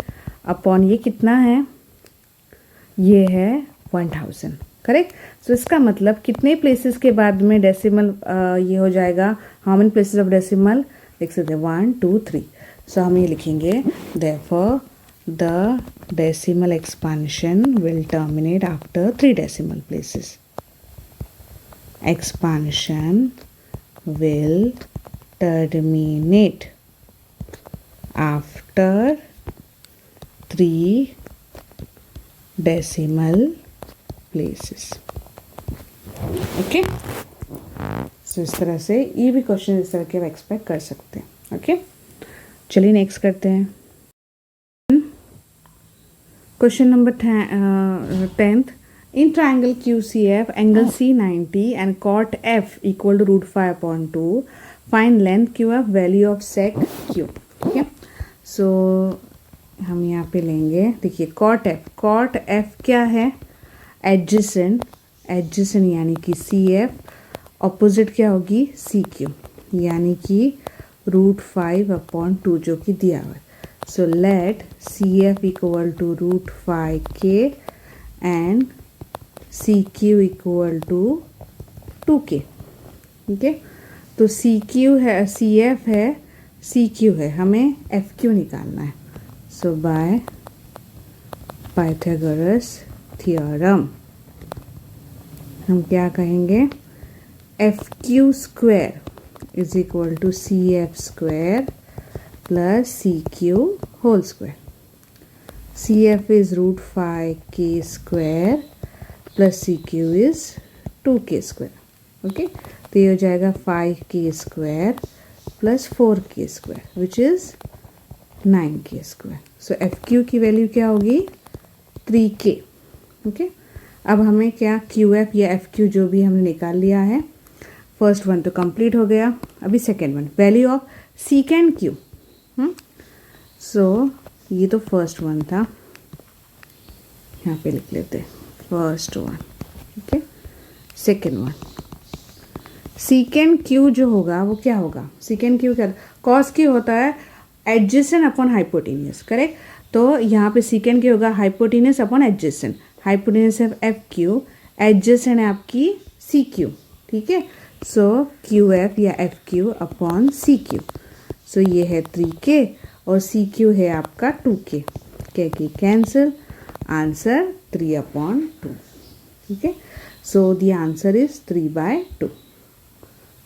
अपॉन ये कितना है? ये है 1000, करेक्ट। सो इसका मतलब कितने प्लेसेस के बाद में डेसिमल ये हो जाएगा? How many places of decimal? देख सकते हैं 1 2 3। सो हम ये लिखेंगे therefore the decimal expansion will terminate after 3 decimal places. Expansion will terminate after 3 decimal places. Okay, so इस तरह से ये भी क्वेश्चन इस तरह के आप एक्सपेक्ट कर सकते हैं। ओके, चलिए नेक्स्ट करते हैं। Question number 10th, in triangle QCF, angle C 90 and cot F equal to √5/2. Find length QF, value of sec Q. ठीक है, सो हम यहाँ पे लेंगे, देखिए cot F क्या है? एडजेसेंट यानी कि CF, ऑपोजिट क्या होगी? CQ, यानी कि √5/2 जो कि दिया हुआ है। So let CF equal to √5K and CQ equal to 2K। ठीक है, तो CQ है, CF है, CQ है, हमें FQ निकालना है। सो बाय पाइथागोरस थ्योरम हम क्या कहेंगे? FQ square is equal to CF square plus CQ whole square. CF is √5K square plus CQ is 2K square. Okay, तो ये हो जाएगा 5K square plus 4K square which is 9K square. So FQ की value क्या होगी? 3K। Okay, अब हमें क्या QF या FQ जो भी हमने निकाल लिया है, फर्स्ट वन तो कंप्लीट हो गया, अभी second one, value of second Q। सो ये तो फर्स्ट वन था, यहाँ पे लिख लेते हैं फर्स्ट वन। ठीक है, सेकेंड वन, सेकेंड Q जो होगा वो क्या होगा? सेकेंड Q क्या? कॉस Q होता है एडजेसेंट अपॉन हाइपोटेनियस, करेक्ट। तो यहाँ पे सेकेंड Q होगा हाइपोटेनियस अपॉन एडजेसेंट। हाइपोटेनियस है FQ, एडजेसेंट है आपकी CQ। ठीक है, सो QF या FQ अपॉन CQ। सो ये है 3K और CQ है आपका 2K। क्या की कैंसिल, आंसर 3/2। ठीक है, so the answer is 3/2।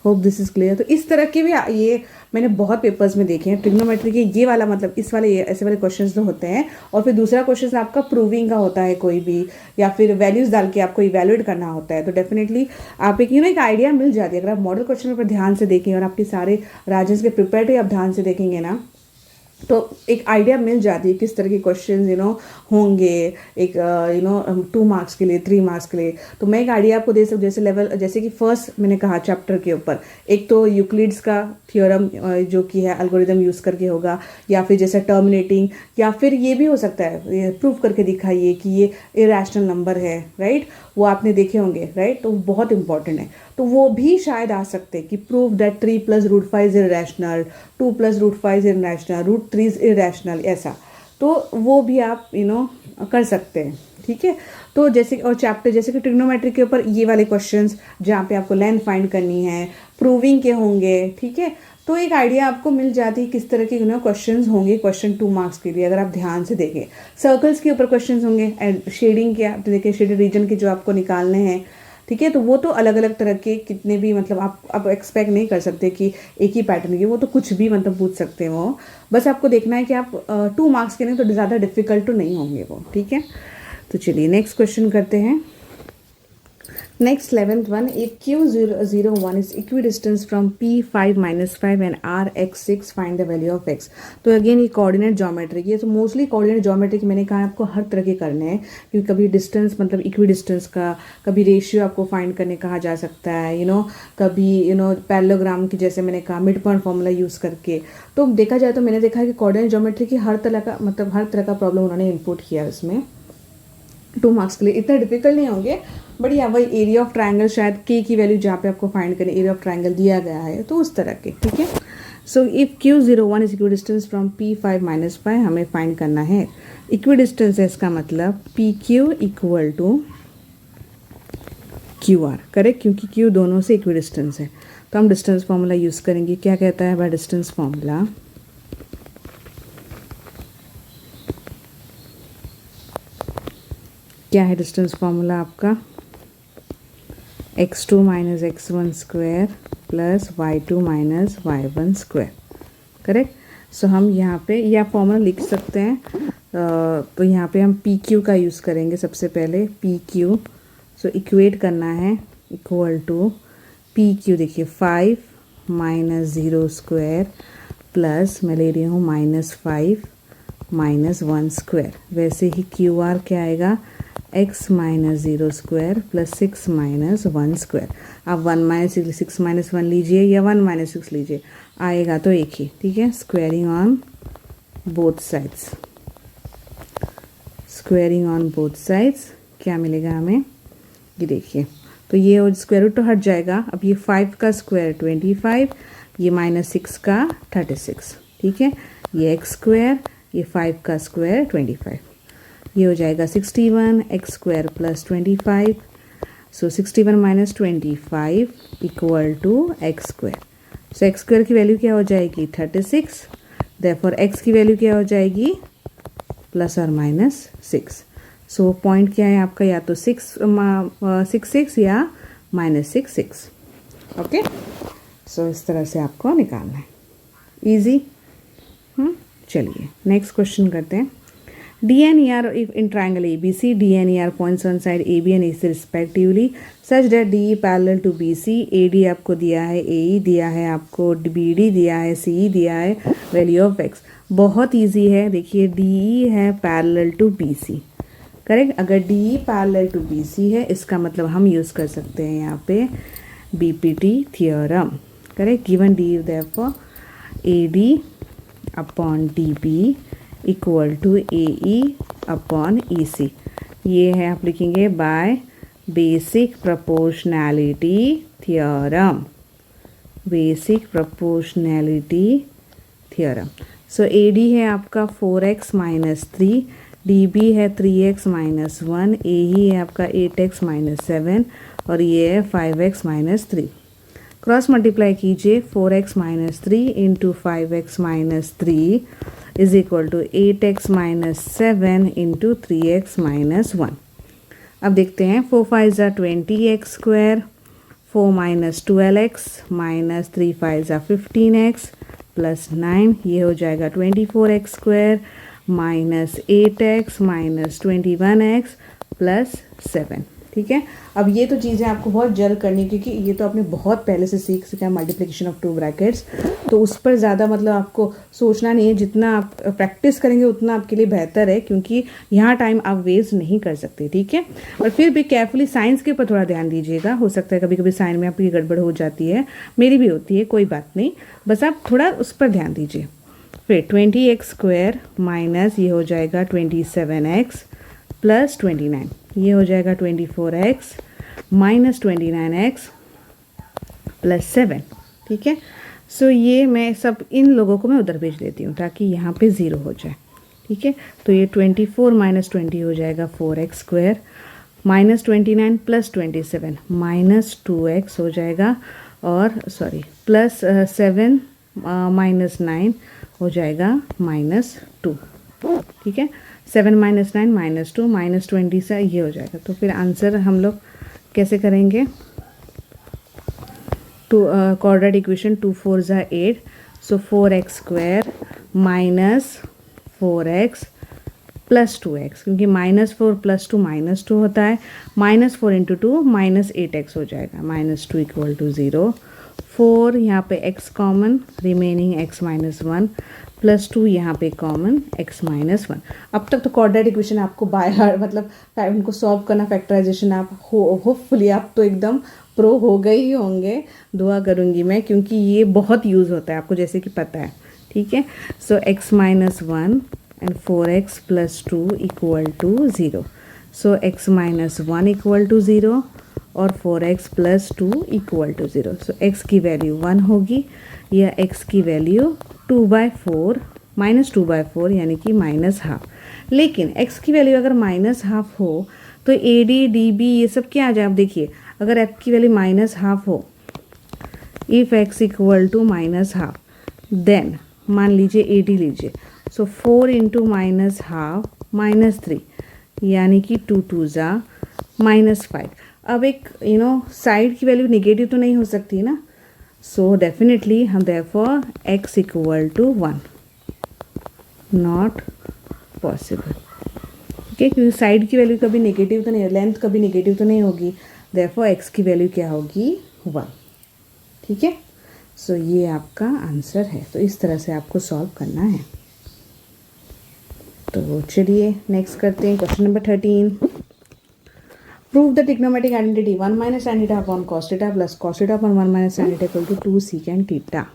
Hope this is clear. तो इस तरह के भी ये मैंने बहुत पेपर्स में देखे हैं ट्रिग्नोमेट्री के, ये वाला मतलब इस वाले ये ऐसे वाले क्वेश्चंस तो होते हैं। और फिर दूसरा क्वेश्चन आपका प्रूविंग का होता है कोई भी, या फिर वैल्यूज डाल के आपको इवैल्यूएट करना होता है। तो डेफिनेटली आप एक आइडिया मिल जाती है अगर आप मॉडल क्वेश्चन पर ध्यान से देखें और आपके सारे राज्यों के प्रिपेयर आप ध्यान से देखेंगे ना, तो एक आइडिया मिल जाती है किस तरह के क्वेश्चन होंगे, एक 2 मार्क्स के लिए, 3 मार्क्स के लिए। तो मैं एक आइडिया आपको दे सकूँ, जैसे लेवल, जैसे कि फर्स्ट मैंने कहा चैप्टर के ऊपर, एक तो यूक्लिड्स का थ्योरम जो कि है एल्गोरिदम यूज़ करके होगा, या फिर जैसे टर्मिनेटिंग, या फिर ये भी हो सकता है प्रूव करके दिखाइए कि ये इरेशनल नंबर है, राइट, वो आपने देखे होंगे, राइट, तो बहुत इंपॉर्टेंट है। तो वो भी शायद आ सकते हैं कि prove that 3 + √5 is irrational, 2 + √5 is irrational, √3 is irrational, ऐसा। तो वो भी आप कर सकते हैं। ठीक है, तो जैसे और चैप्टर जैसे कि ट्रिग्नोमेट्री के ऊपर ये वाले क्वेश्चंस जहाँ पे आपको लेंथ फाइंड करनी है, प्रूविंग के होंगे। ठीक है, तो एक आइडिया आपको मिल जाती है किस तरह के क्वेश्चंस होंगे क्वेश्चन 2 मार्क्स के लिए, अगर आप ध्यान से देखें। सर्कल्स के ऊपर क्वेश्चंस होंगे, एंड शेडिंग के आप देखें, शेडेड रीजन के जो आपको निकालने हैं। ठीक है, तो वो तो अलग अलग तरह के कितने भी मतलब आप एक्सपेक्ट नहीं कर सकते कि एक ही पैटर्न के, वो तो कुछ भी मतलब पूछ सकते हैं वो। बस आपको देखना है कि आप 2 मार्क्स के नहीं तो ज़्यादा डिफिकल्ट तो नहीं होंगे वो। ठीक है, तो चलिए नेक्स्ट क्वेश्चन करते हैं। Next 11th one, if Q001 is equidistant from P5 -5 and Rx6, find the value of x. तो अगेन ये कोऑर्डिनेट ज्योमेट्री की है, तो मोस्टली कोऑर्डिनेट ज्योमेट्री की मैंने कहा आपको हर तरह के करने हैं, क्योंकि कभी डिस्टेंस मतलब इक्विडिस्टेंस का, कभी रेशियो आपको फाइंड करने कहा जा सकता है, कभी पैरेललोग्राम की, जैसे मैंने कहा मिड पॉइंट फॉर्मूला यूज़ करके। तो देखा जाए तो मैंने देखा है कि कोऑर्डिनेट ज्योमेट्री की हर तरह का प्रॉब्लम उन्होंने इनपुट किया उसमें 2 मार्क्स के लिए। इतना डिफिकल्ट नहीं होंगे, बट या वही एरिया ऑफ ट्रायंगल, शायद के की वैल्यू जहाँ पे आपको फाइंड करें, एरिया ऑफ ट्रायंगल दिया गया है, तो उस तरह के, ठीक है। So if Q01 is equidistance from P5 -5, हमें फाइंड करना है इक्विडिस्टेंस है, इसका मतलब PQ equal to QR, correct, क्योंकि Q दोनों से इक्विडिस्टेंस है। तो हम डिस्टेंस फार्मूला यूज़ करेंगे। क्या कहता है बाय डिस्टेंस फार्मूला, क्या है डिस्टेंस फार्मूला आपका, x2 - x1 square plus y2 - y1 square, correct. So हम यहाँ पे यह फॉर्मूला लिख सकते हैं। तो यहाँ पे हम PQ का यूज़ करेंगे सबसे पहले, PQ। सो इक्वेट करना है, इक्वल टू PQ, देखिए 5 - 0 स्क्वायर प्लस मैं ले रही हूँ -5 - 1 स्क्वायर। वैसे ही QR क्या आएगा, x - 0 स्क्वायर प्लस 6 - 1 स्क्वायर। आप 1 - 6 - 1 लीजिए या 1 - 6 लीजिए, आएगा तो एक ही, ठीक है। Squaring on both sides, squaring on both sides क्या मिलेगा हमें, ये देखिए। तो ये स्क्वायर रूट तो हट जाएगा। अब ये 5 का स्क्वायर 25, ये -6 का 36, ठीक है। ये x स्क्वायर, ये 5 का स्क्वायर 25, ये हो जाएगा 61 x square plus 25। So 61 - 25 equal to x square. So x square की वैल्यू क्या हो जाएगी, 36। देयरफॉर x की वैल्यू क्या हो जाएगी, ±6। सो पॉइंट क्या है आपका, या तो 6 या -6। ओके, सो इस तरह से आपको निकालना है, इजी। चलिए नेक्स्ट क्वेश्चन करते हैं। DNER in triangle ABC, DNER points on side AB and AC respectively such that DE parallel to BC, AD आपको दिया है, AE दिया है आपको, BD दिया है, CE दिया है, वैल्यू ऑफ x। बहुत इजी है, देखिए DE है पैरेलल टू BC, करेक्ट। अगर DE पैरेलल टू BC है, इसका मतलब हम यूज़ कर सकते हैं यहाँ पे BPT theorem, correct. Given D therefore AD upon DB equal to AE upon EC। ये है आप लिखेंगे by basic proportionality theorem, basic proportionality theorem. So AD है आपका 4x - 3, DB है 3x - 1, AE है आपका 8x - 7 और ये है 5x - 3। क्रॉस मल्टीप्लाई कीजिए, 4x - 3 into 5x - 3 is equal to 8x - 7 into 3x - 1। अब देखते हैं, 4 5 ज़ा 20x स्क्वायर, 4 - 12x - 3 5 ज़ा 15x प्लस 9, ये हो जाएगा 24x square -8x - 21x plus 7, ठीक है। अब ये तो चीज़ें आपको बहुत जल्द करनी है, क्योंकि ये तो आपने बहुत पहले से सीख सका है, मल्टीप्लिकेशन ऑफ 2 ब्रैकेट्स। तो उस पर ज़्यादा मतलब आपको सोचना नहीं है, जितना आप प्रैक्टिस करेंगे उतना आपके लिए बेहतर है, क्योंकि यहाँ टाइम आप वेस्ट नहीं कर सकते, ठीक है। और फिर भी केयरफुली साइंस के ऊपर थोड़ा ध्यान दीजिएगा, हो सकता है कभी कभी साइंस में आपकी गड़बड़ हो जाती है, मेरी भी होती है, कोई बात नहीं, बस आप थोड़ा उस पर ध्यान दीजिए। फिर 20x स्क्वायर माइनस ये हो जाएगा 27x प्लस 29, ये हो जाएगा 24x माइनस 29x प्लस 7, ठीक है। सो ये मैं सब इन लोगों को मैं उधर भेज देती हूँ ताकि यहाँ पे 0 हो जाए, ठीक है। तो ये 24 - 20 हो जाएगा 4x square minus 29 plus 27 -2x हो जाएगा, और सॉरी प्लस 7 माइनस 9 हो जाएगा -2, ठीक है। 7 - 9 -2 -20 से ये हो जाएगा। तो फिर आंसर हम लोग कैसे करेंगे, क्वाड्रेटिक इक्वेशन 2 4 ज़ा 8, सो 4x square minus 4x +2x, क्योंकि -4 + 2 -2 होता है, -4 × 2 -8x हो जाएगा, -2 = 0। 4 यहाँ पे x कॉमन, रिमेनिंग x - 1 +2 यहाँ पे कॉमन x - 1। अब तक तो क्वाड्रेटिक इक्वेशन आपको बाय हार्ट, मतलब उनको सॉल्व करना, फैक्टराइजेशन आप होपफुली आप तो एकदम प्रो हो गए ही होंगे, दुआ करूँगी मैं, क्योंकि ये बहुत यूज़ होता है आपको, जैसे कि पता है। ठीक है, सो x - 1 and 4x + 2 = 0. So x - 1 = 0 और 4x + 2 = 0. So x की वैल्यू 1 होगी, या x की वैल्यू 2/4 -2/4 यानी कि -½ लेकिन x की वैल्यू अगर -½ हो तो AD DB ये सब क्या आ जाए। आप देखिए, अगर x की वैल्यू -½ हो, इफ़ x = -½ देन मान लीजिए AD लीजिए, सो 4 × -½ -3 यानी कि 2 2 ज़ा -5। अब एक साइड की वैल्यू नेगेटिव तो नहीं हो सकती ना, सो डेफिनेटली हम therefore x = 1 not possible. Okay, क्योंकि साइड की वैल्यू कभी नेगेटिव तो नहीं, लेंथ कभी नेगेटिव तो नहीं होगी, देयरफॉर x की वैल्यू क्या होगी 1। ठीक है, सो ये आपका आंसर है। तो इस तरह से आपको सॉल्व करना है। तो चलिए नेक्स्ट करते हैं, question number 13। Prove the trigonometric identity 1 - sin θ upon cos θ plus cos θ upon 1 - sin θ = 2 secant θ।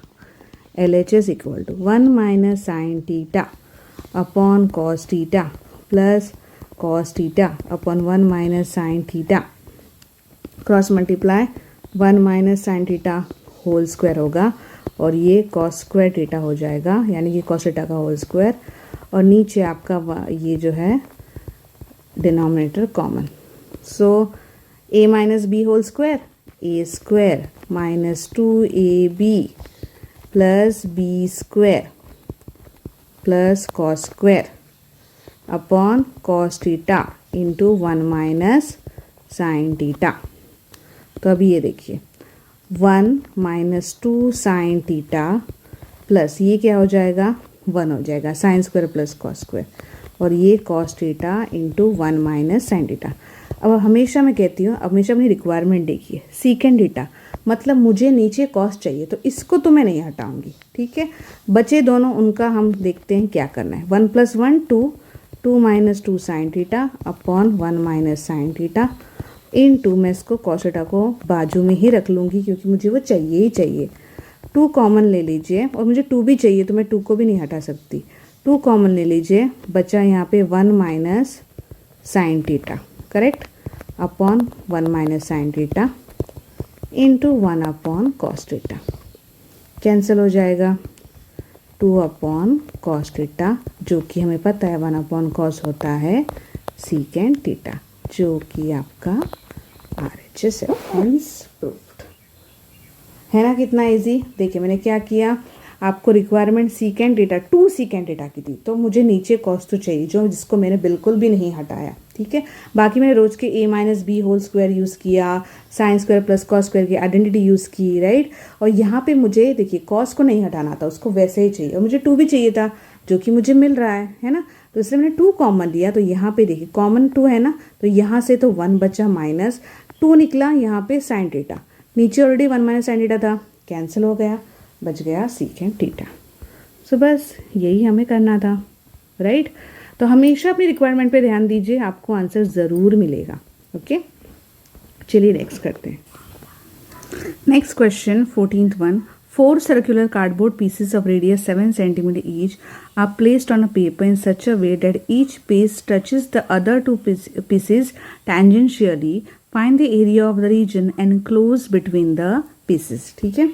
LHS = 1 - sin θ upon cos θ plus cos θ upon 1 - sin θ, cross multiply 1 - sin θ whole square होगा, और ये cos स्क्वायर थीटा हो जाएगा, यानी कि cos θ का whole square, और नीचे आपका ये जो है denominator common. So a - b whole square, a square -2ab plus b square plus cos square upon cos θ into 1 - sin θ। तो अभी ये देखिए 1 - 2 sin θ प्लस ये क्या हो जाएगा 1 हो जाएगा, sign square plus cos square, और ये cos θ इंटू 1 - sin θ। अब हमेशा मैं कहती हूँ, हमेशा अपनी रिक्वायरमेंट देखिए, सीकेंड θ मतलब मुझे नीचे कॉस चाहिए, तो इसको तो मैं नहीं हटाऊंगी। ठीक है, बचे दोनों, उनका हम देखते हैं क्या करना है। 1 + 1 2, 2 - 2 sin θ अपॉन 1 - sin θ इंटू, मैं इसको cos θ को बाजू में ही रख लूँगी, क्योंकि मुझे वो चाहिए ही चाहिए। 2 कॉमन ले लीजिए, और मुझे 2 भी चाहिए, तो मैं 2 को भी नहीं हटा सकती। 2 कॉमन ले लीजिए, बचा यहाँ पे 1 - sin θ, correct, upon 1 - sin θ into 1 upon cos θ, cancel हो जाएगा 2 अपॉन cos θ, जो कि हमें पता है 1 अपॉन cos होता है सीकेंड θ, जो कि आपका RHS है, हेंस प्रूव्ड है ना। कितना इजी, देखिए मैंने क्या किया, आपको रिक्वायरमेंट सीकेंड θ 2 सीकेंड θ की थी, तो मुझे नीचे कॉस तो चाहिए, जिसको मैंने बिल्कुल भी नहीं हटाया। ठीक है, बाकी मैंने रोज के a - b whole square use किया, sine square plus cos square की आइडेंटिटी यूज़ की, राइट। और यहाँ पे मुझे देखिए कॉस को नहीं हटाना था, उसको वैसे ही चाहिए, और मुझे 2 भी चाहिए था, जो कि मुझे मिल रहा है ना। तो इसलिए मैंने 2 कॉमन लिया, तो यहाँ पे देखिए कॉमन 2 है ना, तो यहाँ से तो 1 बचा, -2 निकला यहाँ पे sin θ, नीचे ऑलरेडी 1 - sin θ था, कैंसिल हो गया, बच गया सीकेंड θ। सो बस यही हमें करना था, राइट। तो हमेशा अपनी रिक्वायरमेंट पे ध्यान दीजिए, आपको आंसर ज़रूर मिलेगा। ओके, चलिए नेक्स्ट करते हैं। Next question 14th one, 4 circular cardboard pieces of radius 7 cm each are placed on a paper in such a way that each piece touches the other 2 pieces tangentially. Find the area of the region enclosed between the pieces. ठीक है,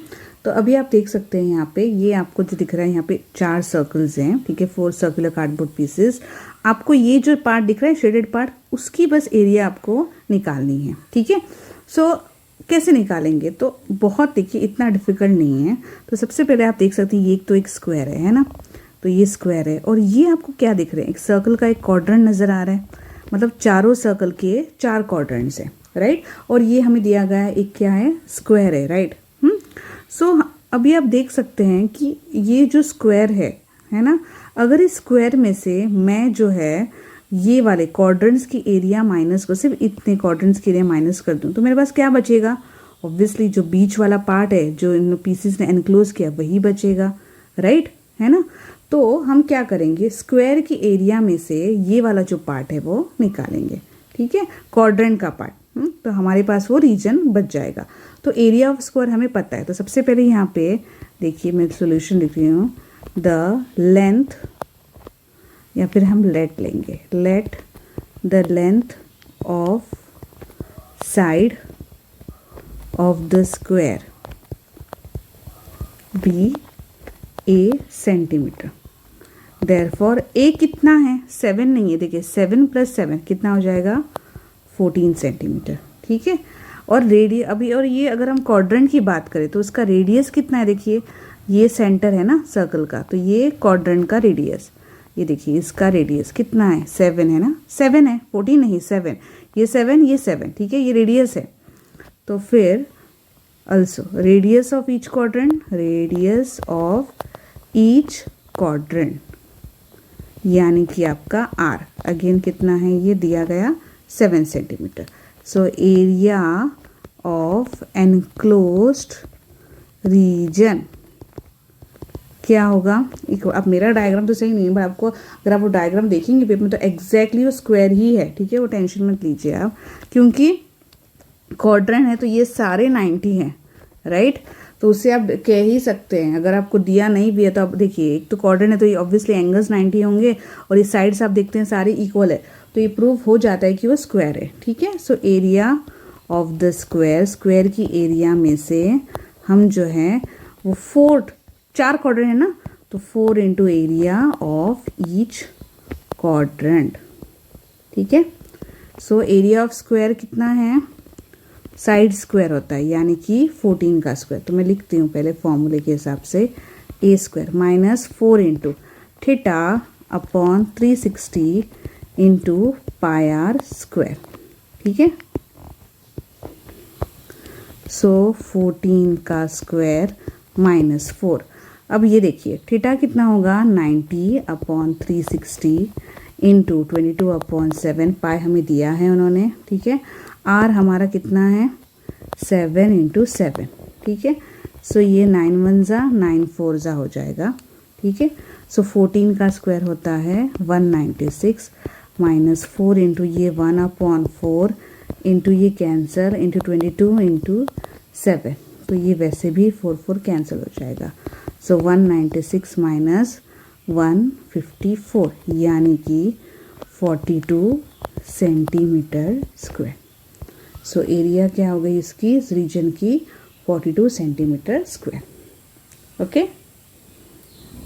तो अभी आप देख सकते हैं यहाँ पे, ये आपको जो दिख रहा है यहाँ पे 4 सर्कल्स हैं। ठीक है, 4 सर्कुलर कार्डबोर्ड पीसेस। आपको ये जो पार्ट दिख रहा है शेडेड पार्ट, उसकी बस एरिया आपको निकालनी है। ठीक है, सो कैसे निकालेंगे, तो बहुत देखिए इतना डिफिकल्ट नहीं है। तो सबसे पहले आप देख सकते हैं, ये तो एक स्क्वायर है ना, तो ये स्क्वायर है, और ये आपको क्या दिख रहे हैं, एक सर्कल का एक क्वाड्रेंट नज़र आ रहा है, मतलब चारों सर्कल के 4 क्वाड्रेंट्स हैं, राइट। और ये हमें दिया गया है एक क्या है, स्क्वायर है, राइट। सो अभी आप देख सकते हैं कि ये जो स्क्वायर है ना, अगर इस स्क्वायर में से मैं जो है ये वाले क्वाड्रेंट्स की एरिया माइनस को, सिर्फ इतने क्वाड्रेंट्स की एरिया माइनस कर दूँ तो मेरे पास क्या बचेगा? ऑब्वियसली जो बीच वाला पार्ट है जो इन पीसेस ने एनक्लोज किया वही बचेगा, राइट, है ना। तो हम क्या करेंगे, स्क्वायर की एरिया में से ये वाला जो पार्ट है वो निकालेंगे, ठीक है, क्वाड्रेंट का पार्ट। तो हमारे पास वो रीजन बच जाएगा। तो एरिया ऑफ स्क्वायर हमें पता है, तो सबसे पहले यहाँ पे देखिए मैं सॉल्यूशन लिख रही हूँ, द लेंथ, या फिर हम लेट लेंगे, let the length of side of the square be a centimetre. Therefore a कितना है? 7 नहीं है, देखिए 7 + 7 कितना हो जाएगा? 14 सेंटीमीटर, ठीक है। और रेडियस अभी, और ये अगर हम क्वाड्रेंट की बात करें तो उसका रेडियस कितना है? देखिए ये सेंटर है ना सर्कल का, तो ये क्वाड्रेंट का रेडियस, ये देखिए इसका रेडियस कितना है? 7 है ना, 7 है, 14 नहीं 7, ये 7 ये 7, ठीक है, ये रेडियस है। तो फिर also radius of each quadrant, radius of each quadrant यानी कि आपका r अगेन कितना है? ये दिया गया 7 centimetre. So area of enclosed region क्या होगा? अब मेरा डायग्राम तो सही नहीं है, बट आपको अगर आप वो डायग्राम देखेंगे पेपर में तो एग्जैक्टली वो स्क्वायर ही है, ठीक है, वो टेंशन मत लीजिए आप, क्योंकि क्वाड्रेंट है तो ये सारे 90 हैं, राइट। तो उससे आप कह ही सकते हैं, अगर आपको दिया नहीं भी है तो आप देखिए, एक तो क्वाड्रेंट है तो ये ऑब्वियसली एंगल्स 90 होंगे, और ये साइड्स आप देखते हैं सारे इक्वल है, तो ये प्रूव हो जाता है कि वो स्क्वायर है, ठीक है। सो area of the square, square की एरिया में से हम जो है वो 4 क्वाड्रेंट है ना, तो 4 into area of each quadrant, ठीक है। सो एरिया ऑफ स्क्वायर कितना है? साइड स्क्वायर होता है, यानी कि 14 का स्क्वायर। तो मैं लिखती हूँ पहले फॉर्मूले के हिसाब से, a square minus 4 into theta upon 360 into pi r square, ठीक है। सो 14 का स्क्वायर माइनस 4। अब ये देखिए थीटा कितना होगा? 90 अपॉन 360 इंटू 22 अपॉन 7, पाई हमें दिया है उन्होंने, ठीक है। आर हमारा कितना है? 7 इंटू 7, ठीक है। सो ये 9 1 जा 9 4 जा हो जाएगा, ठीक है। सो 14 का स्क्वायर होता है 196 माइनस 4 इंटू ये 1/4 इंटू ये कैंसर इंटू 22 इंटू 7, तो ये वैसे भी 4 4 कैंसिल हो जाएगा। सो 196 माइनस 154 यानी कि 42 सेंटीमीटर स्क्वायर। सो एरिया क्या हो गई इसकी, इस रीजन की 42 centimetre square. Okay,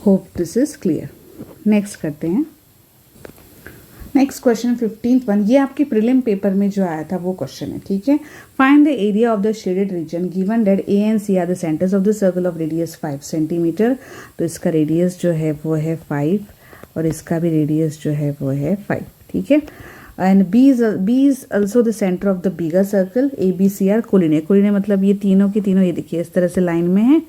hope this is clear. Next करते हैं। नेक्स्ट क्वेश्चन 15th वन, ये आपके प्रीलिम पेपर में जो आया था वो क्वेश्चन है, ठीक है। Find the area of the shaded region given that A and C are the centres of the circle of radius 5 centimetre. तो इसका रेडियस जो है वो है 5 और इसका भी रेडियस जो है वो है 5, ठीक है। And B is also the centre of the bigger circle. A B C are collinear, collinear मतलब ये तीनों के तीनों ये देखिए इस तरह से लाइन में है,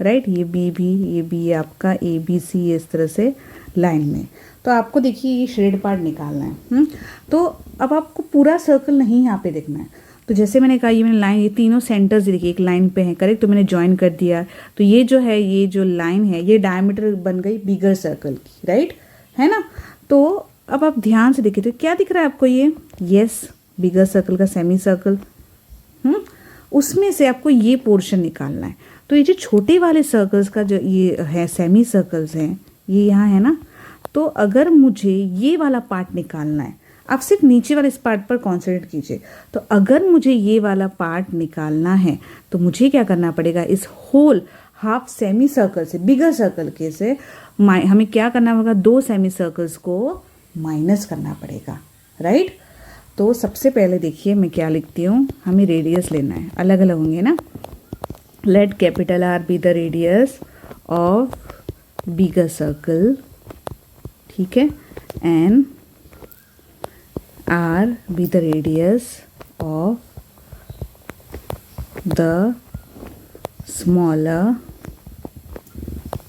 राइट। ये बी भी, ये बी आपका ए बी सी इस तरह से लाइन में। तो आपको देखिए ये शेड पार्ट निकालना है। तो अब आपको पूरा सर्कल नहीं यहाँ पे देखना है। तो जैसे मैंने कहा, ये मैंने लाइन, ये तीनों सेंटर्स देखिए एक लाइन पे हैं, करेक्ट। तो मैंने ज्वाइन कर दिया, तो ये जो है, ये जो लाइन है ये डायमीटर बन गई बिगर सर्कल की, राइट, है ना। तो अब आप ध्यान से देखिए, तो क्या दिख रहा है आपको? ये यस, बिगर सर्कल का सेमी सर्कल, उसमें से आपको ये पोर्शन निकालना है। तो ये जो छोटे वाले सर्कल्स का जो ये है सेमी सर्कल्स हैं, ये यहाँ है ना। तो अगर मुझे ये वाला पार्ट निकालना है, आप सिर्फ नीचे वाले इस पार्ट पर कॉन्सेंट्रेट कीजिए। तो अगर मुझे ये वाला पार्ट निकालना है तो मुझे क्या करना पड़ेगा? इस होल हाफ सेमी सर्कल से, बिगर सर्कल के से हमें क्या करना होगा? 2 सेमी सर्कल्स को माइनस करना पड़ेगा, राइट। तो सबसे पहले देखिए मैं क्या लिखती हूँ, हमें रेडियस लेना है, अलग अलग होंगे ना। Let capital R be the radius of bigger circle, ठीक है, and R be the radius of the smaller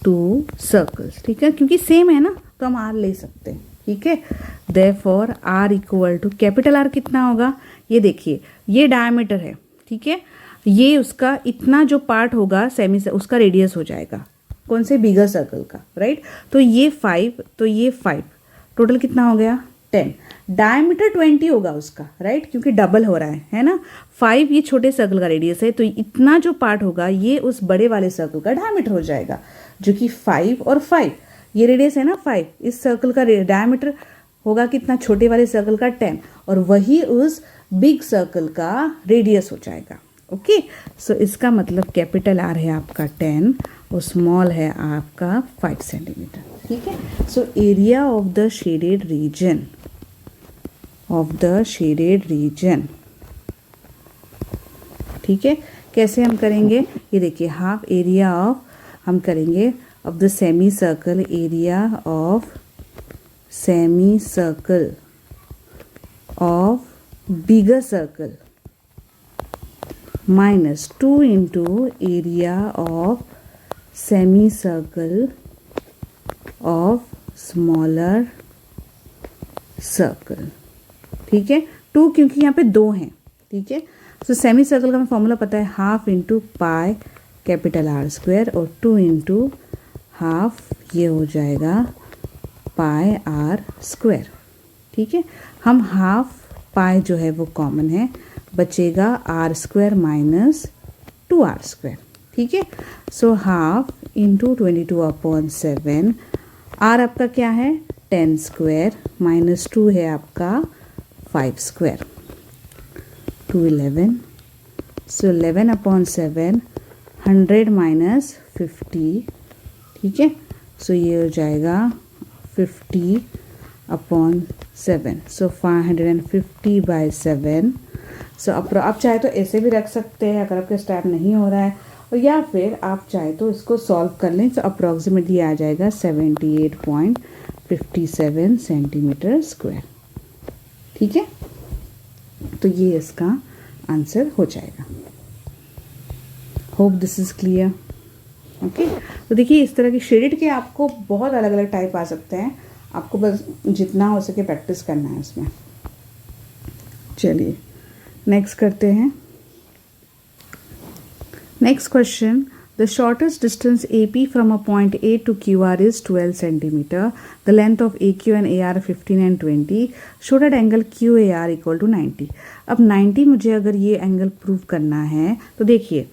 2 circles, ठीक है, क्योंकि सेम है ना तो हम आर ले सकते हैं, ठीक है। Therefore R equal to capital R कितना होगा, ये देखिए ये डायमीटर है, ठीक है, ये उसका इतना जो पार्ट होगा सेमी से उसका रेडियस हो जाएगा, कौन से बिगर सर्कल का, राइट। तो ये 5, तो ये 5, टोटल कितना हो गया 10, डायमीटर 20 होगा उसका, राइट, क्योंकि डबल हो रहा है ना। 5 ये छोटे सर्कल का रेडियस है, तो इतना जो पार्ट होगा ये उस बड़े वाले सर्कल का डायमीटर हो जाएगा, जो कि 5 और 5, ये रेडियस है ना 5, इस सर्कल का डायमीटर होगा कितना, छोटे वाले सर्कल का 10, और वही उस बिग सर्कल का रेडियस हो जाएगा। ओके, सो इसका मतलब कैपिटल आर है आपका 10 और स्मॉल है आपका 5 सेंटीमीटर, ठीक है। सो area of the shaded reason, ठीक है, कैसे हम करेंगे, ये देखिए हाफ एरिया ऑफ, हम करेंगे of the semi circle, area of semi circle of bigger circle minus 2 into area of semi circle of smaller circle, ठीक है। 2 क्योंकि यहाँ पे 2 हैं, ठीक है। सो सेमी सर्कल का हमें फॉर्मूला पता है, half into pi capital R square, और 2 इंटू हाफ ये हो जाएगा पाई आर स्क्वायर, ठीक है। हम हाफ पाई जो है वो कॉमन है, बचेगा are square minus 2r square, ठीक है। सो हाफ इंटू 22/7, आर आपका क्या है 10 स्क्वायर, माइनस 2 है आपका 5 स्क्वायर, 211, सो 11/7, 100 माइनस 50, ठीक है। सो ये हो जाएगा 50/7, सो 550/7। सो आप चाहे तो ऐसे भी रख सकते हैं अगर आपका स्टेप नहीं हो रहा है, और या फिर आप चाहे तो इसको सॉल्व कर लें, तो अप्रॉक्सीमेटली आ जाएगा 78.57 सेंटीमीटर स्क्वायर, ठीक है। तो ये इसका आंसर हो जाएगा। Hope this is clear. Okay, तो देखिए इस तरह की शेडेड के आपको बहुत अलग अलग टाइप आ सकते हैं, आपको बस जितना हो सके प्रैक्टिस करना है इसमें। चलिए नेक्स्ट करते हैं। Next question, the shortest distance AP from a point A to QR is 12 centimeter. The length of AQ and AR 15 and 20. Show that angle QAR equal to 90. अब 90 मुझे अगर ये एंगल प्रूव करना है, तो देखिए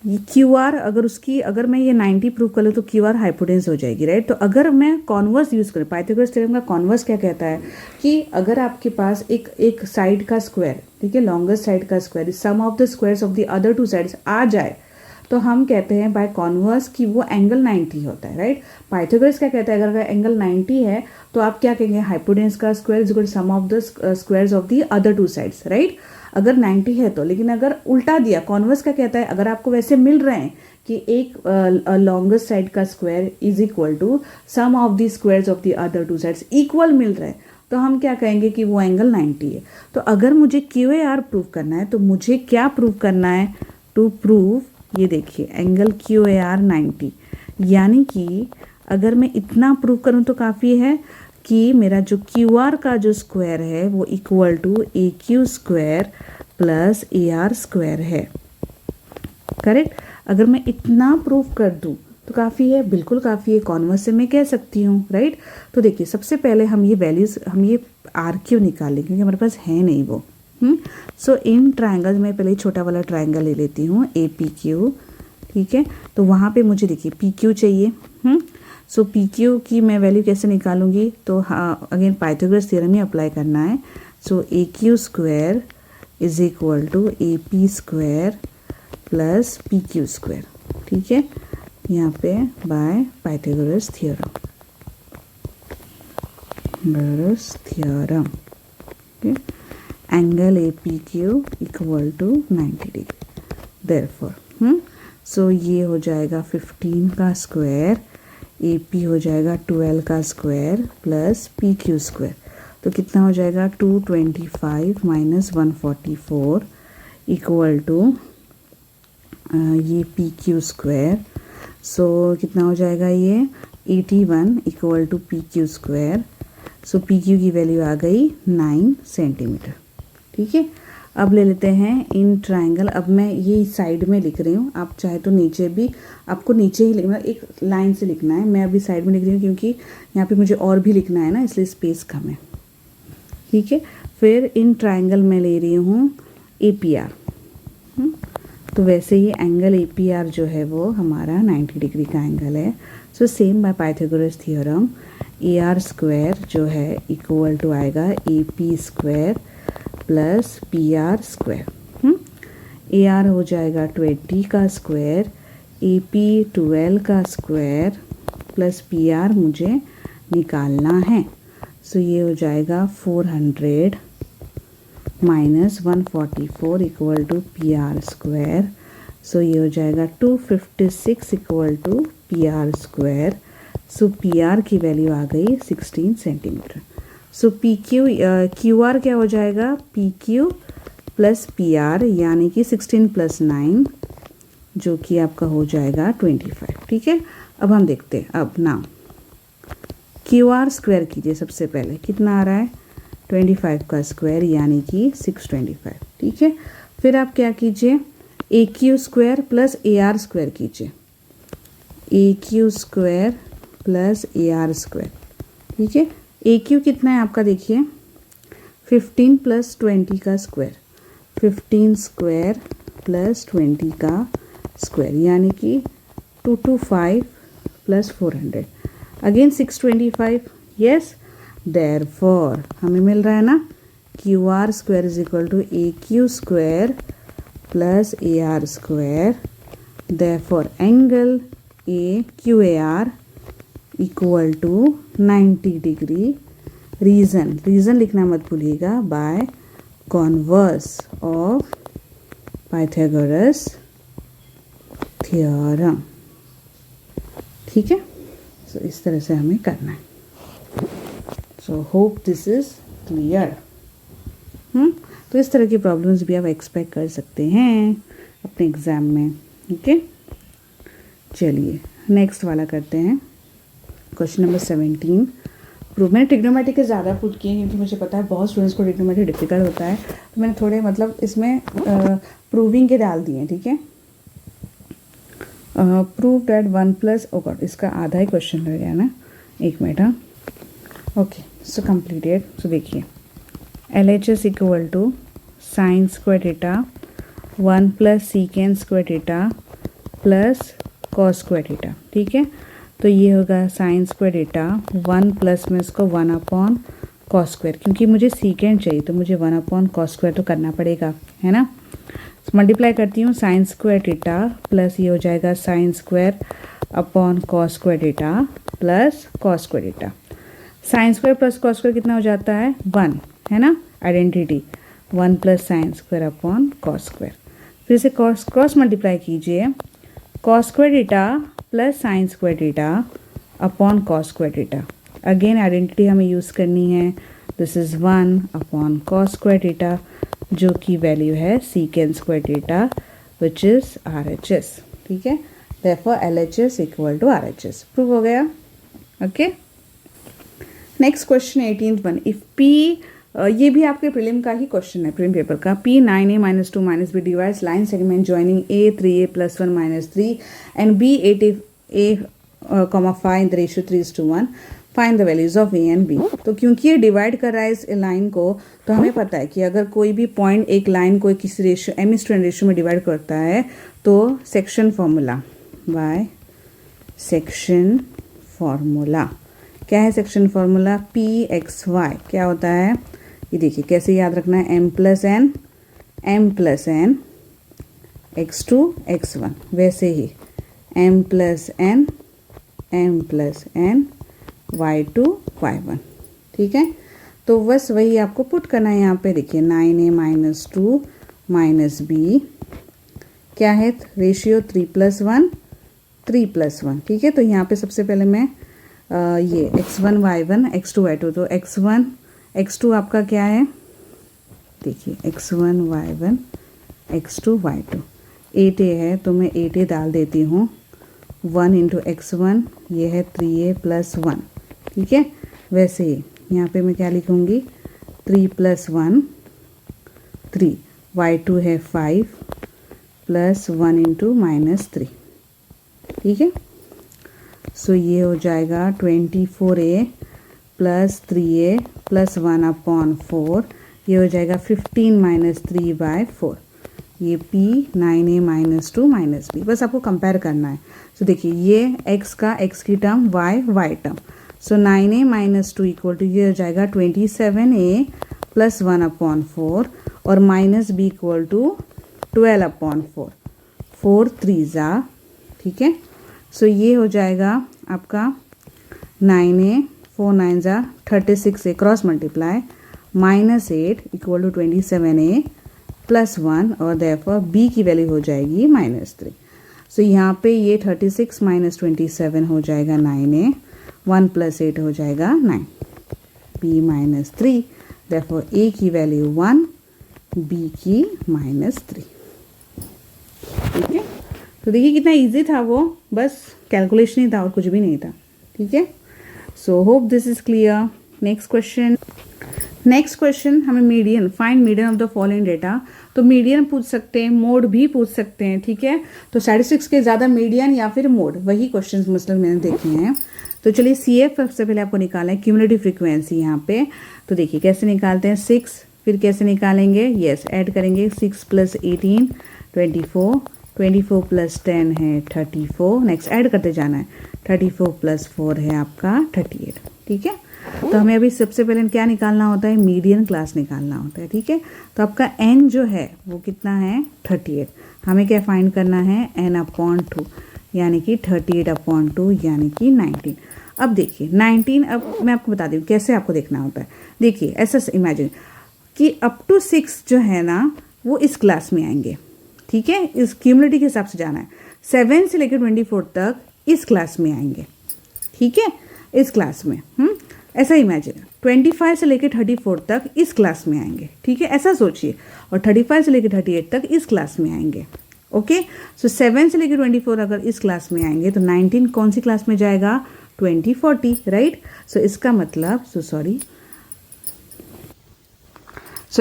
ये QR अगर मैं ये 90 प्रूव कर लूँ तो QR हाइपोटेन्यूस हो जाएगी, राइट। तो अगर मैं कॉन्वर्स यूज़ करूँ, पाइथागोरस थ्योरम का कॉन्वर्स क्या कहता है कि अगर आपके पास एक साइड का स्क्वायर, ठीक है, लॉन्गेस्ट साइड का square sum of the squares of the other 2 sides आ जाए, तो हम कहते हैं बाय कॉन्वर्स कि वो एंगल 90 होता है, राइट। पाइथागोरस क्या कहता है, अगर एंगल 90 है तो आप क्या कहेंगे, हाइपोटेन्यूस का square is equal to sum of the squares of the other 2 sides, right. अगर 90 है तो, लेकिन अगर उल्टा दिया, कॉन्वर्स क्या कहता है, अगर आपको वैसे मिल रहे हैं कि एक लॉन्गेस्ट साइड का square is equal to sum of the squares of the other 2 sides equal मिल रहे हैं, तो हम क्या कहेंगे कि वो एंगल 90 है। तो अगर मुझे QAR प्रूव करना है तो मुझे क्या प्रूव करना है, टू प्रूव, ये देखिए एंगल QAR 90, यानी कि अगर मैं इतना प्रूव करूं तो काफ़ी है कि मेरा जो QR का जो स्क्वायर है वो equal to AQ square plus AR square है, करेक्ट। अगर मैं इतना प्रूव कर दूं तो काफ़ी है, बिल्कुल काफ़ी है, कॉन्वर्स से मैं कह सकती हूँ, राइट। तो देखिए सबसे पहले हम ये वैल्यूज़, हम ये RQ निकाल लें क्योंकि हमारे पास है नहीं वो। सो इन ट्राइंगल में पहले छोटा वाला ट्राइंगल ले लेती हूँ APQ, ठीक है। तो वहाँ पे मुझे देखिए PQ चाहिए। सो PQ की मैं वैल्यू कैसे निकालूंगी, तो हाँ अगेन पाइथागोरस थ्योरम ही अप्लाई करना है। So AQ square is equal to AP square plus PQ square, ठीक है, यहाँ पे by Pythagoras theorem, okay. Angle APQ equal to 90 degree, therefore so ये हो जाएगा 15 का स्क्वायर, AP हो जाएगा 12 का स्क्वायर प्लस PQ स्क्वायर, तो कितना हो जाएगा 225 माइनस 144 इक्वल टू ये PQ स्क्वायर। सो कितना हो जाएगा ये 81 equal to PQ square so P Q की वैल्यू आ गई 9 सेंटीमीटर। ठीक है, अब ले लेते हैं इन ट्रायंगल। अब मैं ये साइड में लिख रही हूँ, आप चाहे तो नीचे भी, आपको नीचे ही लिखना, एक लाइन से लिखना है। मैं अभी साइड में लिख रही हूँ क्योंकि यहाँ पे मुझे और भी लिखना है ना, इसलिए स्पेस कम है। ठीक है, फिर इन ट्रायंगल में ले रही हूँ ए पी आर। तो वैसे ही एंगल ए पी आर जो है वो हमारा 90 डिग्री का एंगल है। So same bye Pythagoras theorem ए आर स्क्वायर जो है इक्वल टू आएगा A P square plus P R square. A R हो जाएगा 20 का स्क्वायर, ए पी 12 का स्क्वायर प्लस पी आर मुझे निकालना है। सो ये हो जाएगा 400 minus 144 equal to P R square. So ये हो जाएगा 256 equal to P R square. So P R की वैल्यू आ गई 16 centimetre. So P Q Q R क्या हो जाएगा, P Q plus P R यानी कि 16 प्लस 9 जो कि आपका हो जाएगा 25। ठीक है, अब हम देखते हैं। अब ना क्यू आर स्क्वायर कीजिए, सबसे पहले कितना आ रहा है 25 का स्क्वायर यानी कि 625। ठीक है, फिर आप क्या कीजिए, A Q square plus A R square कीजिए, A Q square plus A R square. ठीक है, ए क्यू कितना है आपका, देखिए 15 प्लस 20 का स्क्वायर, 15 स्क्वायर प्लस 20 का स्क्वायर यानी कि 225 प्लस 400 अगेन 625। यस, देयरफॉर हमें मिल रहा है ना Q R square is equal to A Q square plus A R square. Therefore angle A Q A R equal to 90 degree. Reason लिखना मत भूलिएगा, by converse of Pythagoras theorem. ठीक है, so इस तरह से हमें करना है। So hope this is clear. तो इस तरह की प्रॉब्लम्स भी आप एक्सपेक्ट कर सकते हैं अपने एग्ज़ाम में। ओके, चलिए नेक्स्ट वाला करते हैं। Question number 17। मैंने ट्रिग्नोमेट्री के ज़्यादा पुट किए क्योंकि मुझे पता है बहुत स्टूडेंट्स को ट्रिग्नोमेट्री डिफिकल्ट होता है, तो मैंने थोड़े मतलब इसमें प्रूविंग के डाल दिए। ठीक है, प्रूव डैट 1 प्लस गॉड, इसका आधा ही क्वेश्चन रह गया ना, एक मिनट। हाँ, ओके, सो कंप्लीटेड। सो देखिए L H S equal to sin square theta 1 plus secant square theta plus cos square theta. ठीक है, तो ये होगा साइन स्क्वायर थीटा 1 प्लस में इसको 1 अपॉन कॉस स्क्वायर, क्योंकि मुझे सीकेंड चाहिए तो मुझे 1 अपॉन कॉस स्क्वायर तो करना पड़ेगा, है ना। मल्टीप्लाई करती हूँ, साइन स्क्वायर थीटा प्लस ये हो जाएगा sine square upon cos square theta plus cos square theta. Sign square plus cos square कितना हो जाता है 1, है ना, identity 1 plus sine square upon cos square. फिर से क्रॉस मल्टीप्लाई कीजिए, cos square theta plus sign square theta upon cos square theta. Again identity हमें यूज़ करनी है, this is 1 upon cos square theta जो की वैल्यू है सीकेंड square theta which is R H S. ठीक है, therefore L H S equal to R H S. Prove हो गया। Okay, next question 18th one. If P, ये भी आपके प्रीलिम का ही क्वेश्चन है, प्रीलिम पेपर का। P9a-2 - b divides line segment joining A3a + 1 - 3 and B8a, 5 in the ratio 3:1। Find the values of A and B। तो क्योंकि ये डिवाइड कर रहा है इस लाइन को, तो हमें पता है कि अगर कोई भी पॉइंट एक लाइन को किसी रेशियो m:n रेशियो में डिवाइड करता है तो section formula by section formula क्या है, सेक्शन फॉर्मूला Pxy क्या होता है, ये देखिए कैसे याद रखना है, m + n x2 x1, वैसे ही m + n y2 y1। ठीक है, तो बस वही आपको पुट करना है यहाँ पे। देखिए 9a - 2 - b क्या है, रेशियो 3+1 3+1। ठीक है, तो यहाँ पे सबसे पहले मैं ये x1 y1 x2 y2, तो x1 x2 आपका क्या है, देखिए x1 y1 x2 y2, 8a है तो मैं 8a डाल देती हूँ, 1 × x1 ये है 3a + 1। ठीक है, वैसे ही यहाँ पे मैं क्या लिखूँगी 3 + 1 3, y2 है 5 + 1 × -3, ठीक है। सो ये हो जाएगा 24a + 3a + 1/4, ये हो जाएगा 15 - 3/4, ये p 9a - 2 - b। बस आपको कंपेयर करना है। सो देखिए ये x का x की टर्म, y टर्म। सो 9a - 2 = ये हो जाएगा 27a + 1/4 और -b = 12/4, 4 3 ठीक है। सो ये हो जाएगा आपका 9a 4 9 36a cross multiply -8 = 27a + 1 और देयरफॉर b की वैल्यू हो जाएगी -3। सो यहाँ पे ये 36 - 27 हो जाएगा 9a, 1 + 8 हो जाएगा 9, b -3, देयरफॉर a की वैल्यू 1, b की -3, ठीक है। तो देखिए कितना इजी था वो, बस कैलकुलेशन ही था और कुछ भी नहीं था, ठीक है। So hope this is clear. Next question हमें median, find median of the following data. तो मीडियन पूछ सकते हैं, मोड भी पूछ सकते हैं, ठीक है। तो स्टैटिस्टिक्स के ज़्यादा मीडियन या फिर मोड, वही क्वेश्चंस मतलब मैंने देखे हैं। तो चलिए CF सबसे पहले आपको निकालना है क्यूमुलेटिव फ्रीक्वेंसी यहाँ पे। तो देखिए कैसे निकालते हैं 6, फिर कैसे निकालेंगे, यस ऐड करेंगे 6 + 18 24, 24 + 10 है 34, नेक्स्ट ऐड करते जाना है, 34 + 4 है आपका 38, ठीक है। तो हमें अभी सबसे पहले क्या निकालना होता है, मीडियन क्लास निकालना होता है, ठीक है। तो आपका n जो है वो कितना है 38, हमें क्या फाइंड करना है n/2 यानी कि 38/2 यानी कि 19। अब देखिए 19, अब मैं आपको बता दूँ कैसे आपको देखना होता है। देखिए ऐसा इमेजिन कि अप टू 6 जो है ना वो इस क्लास में आएंगे, ठीक है। इस क्यूमुलेटिव के हिसाब से जाना है। 7 से लेकर 24 तक इस क्लास में आएंगे, ठीक है, इस क्लास में। ऐसा इमेजिन 25 से लेकर 34 तक इस क्लास में आएंगे, ठीक है, ऐसा सोचिए। और 35 से लेकर 38 तक इस क्लास में आएंगे, ओके। सो 7 से लेकर 24 अगर इस क्लास में आएंगे तो 19 कौन सी क्लास में जाएगा, 20 40, राइट। सो इसका मतलब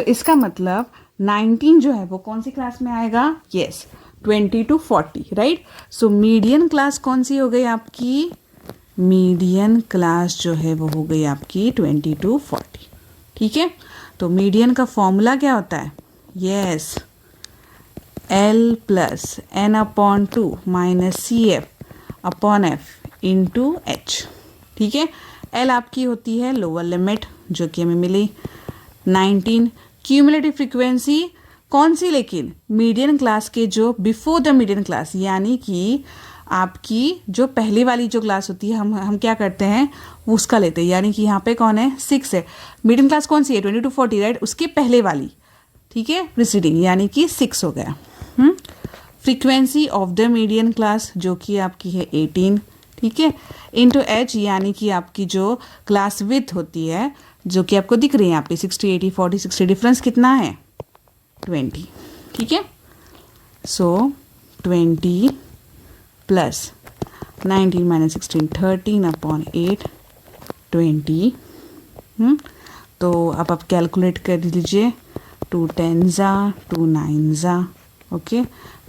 इसका मतलब 19 जो है वो कौन सी क्लास में आएगा, yes 20 to 40, right. So median class कौन सी हो गई आपकी, मीडियन क्लास जो है वो हो गई आपकी 20 to 40, ठीक है। तो मीडियन का फॉर्मूला क्या होता है, yes L + n/2 - CF/F × H, ठीक है। L आपकी होती है लोअर लिमिट जो कि हमें मिली 19। क्यूमुलेटिव फ्रीक्वेंसी कौन सी, लेकिन मीडियन क्लास के जो बिफोर द मीडियन क्लास, यानी कि आपकी जो पहली वाली जो क्लास होती है हम क्या करते हैं उसका लेते हैं, यानी कि यहाँ पे कौन है 6 है। मीडियन क्लास कौन सी है 20 to 40, राइट, उसके पहले वाली, ठीक है, प्रीसीडिंग, यानी कि 6 हो गया। Frequency of the median class जो कि आपकी है 18, ठीक है, × H यानी कि आपकी जो क्लास विथ होती है जो कि आपको दिख रही है यहाँ पे 60 80 40 60, डिफरेंस कितना है 20, ठीक है। सो 20 + 19 - 16 13/8 20। तो अब आप कैलकुलेट कर लीजिए, 2 10s 2 9s, ओके,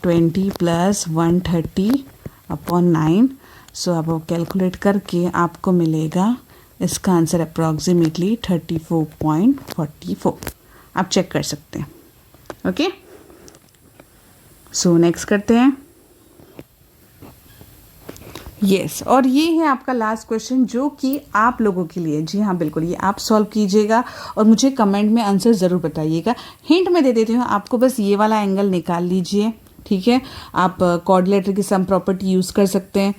20 + 130/9। सो अब आप कैलकुलेट करके आपको मिलेगा इसका आंसर अप्रॉक्सीमेटली 34.44, आप चेक कर सकते हैं, ओके। सो नेक्स्ट करते हैं, यस और ये है आपका लास्ट क्वेश्चन जो कि आप लोगों के लिए, जी हाँ बिल्कुल, ये आप सॉल्व कीजिएगा और मुझे कमेंट में आंसर ज़रूर बताइएगा। हिंट मैं दे देती हूँ आपको, बस ये वाला एंगल निकाल लीजिए, ठीक है। आप कोऑर्डिनेटर की सम प्रॉपर्टी यूज़ कर सकते हैं,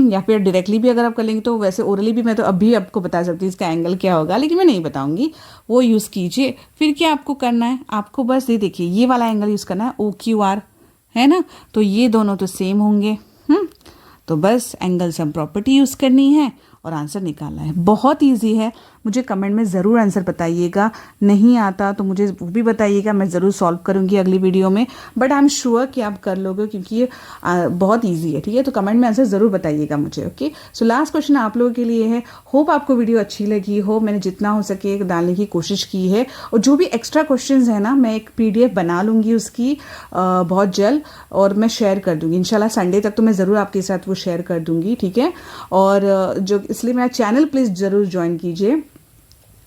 या फिर डायरेक्टली भी अगर आप कर लेंगे तो वैसे ओरली भी मैं तो अभी आपको बता सकती हूँ इसका एंगल क्या होगा, लेकिन मैं नहीं बताऊंगी, वो यूज़ कीजिए। फिर क्या आपको करना है, आपको बस ये देखिए ये वाला एंगल यूज़ करना है, OQR है ना, तो ये दोनों तो सेम होंगे, तो बस एंगल सम प्रॉपर्टी यूज़ करनी है और आंसर निकालना है। बहुत ईजी है, मुझे कमेंट में ज़रूर आंसर बताइएगा। नहीं आता तो मुझे वो भी बताइएगा, मैं ज़रूर सॉल्व करूँगी अगली वीडियो में। बट आई एम श्योर कि आप कर लोगे क्योंकि ये बहुत ईजी है, ठीक है। तो कमेंट में आंसर ज़रूर बताइएगा मुझे, ओके। सो लास्ट क्वेश्चन आप लोगों के लिए है। होप आपको वीडियो अच्छी लगी हो, मैंने जितना हो सके डालने की कोशिश की है। और जो भी एक्स्ट्रा क्वेश्चंस है ना, मैं एक PDF बना लूँगी उसकी बहुत जल्द, और मैं शेयर कर दूँगी इंशाल्लाह। संडे तक तो मैं ज़रूर आपके साथ वो शेयर कर दूँगी, ठीक है। और जो इसलिए मेरा चैनल प्लीज़ ज़रूर ज्वाइन कीजिए,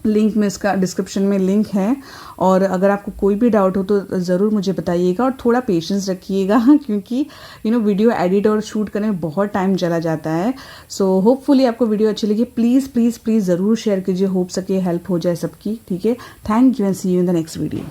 लिंक में इसका डिस्क्रिप्शन में लिंक है। और अगर आपको कोई भी डाउट हो तो ज़रूर मुझे बताइएगा, और थोड़ा पेशेंस रखिएगा क्योंकि वीडियो एडिट और शूट करने में बहुत टाइम चला जाता है। सो होपफुली आपको वीडियो अच्छी लगी। प्लीज़ प्लीज़ प्लीज़ ज़रूर शेयर कीजिए, होप सके हेल्प हो जाए सबकी, ठीक है। Thank you and see you in the next video.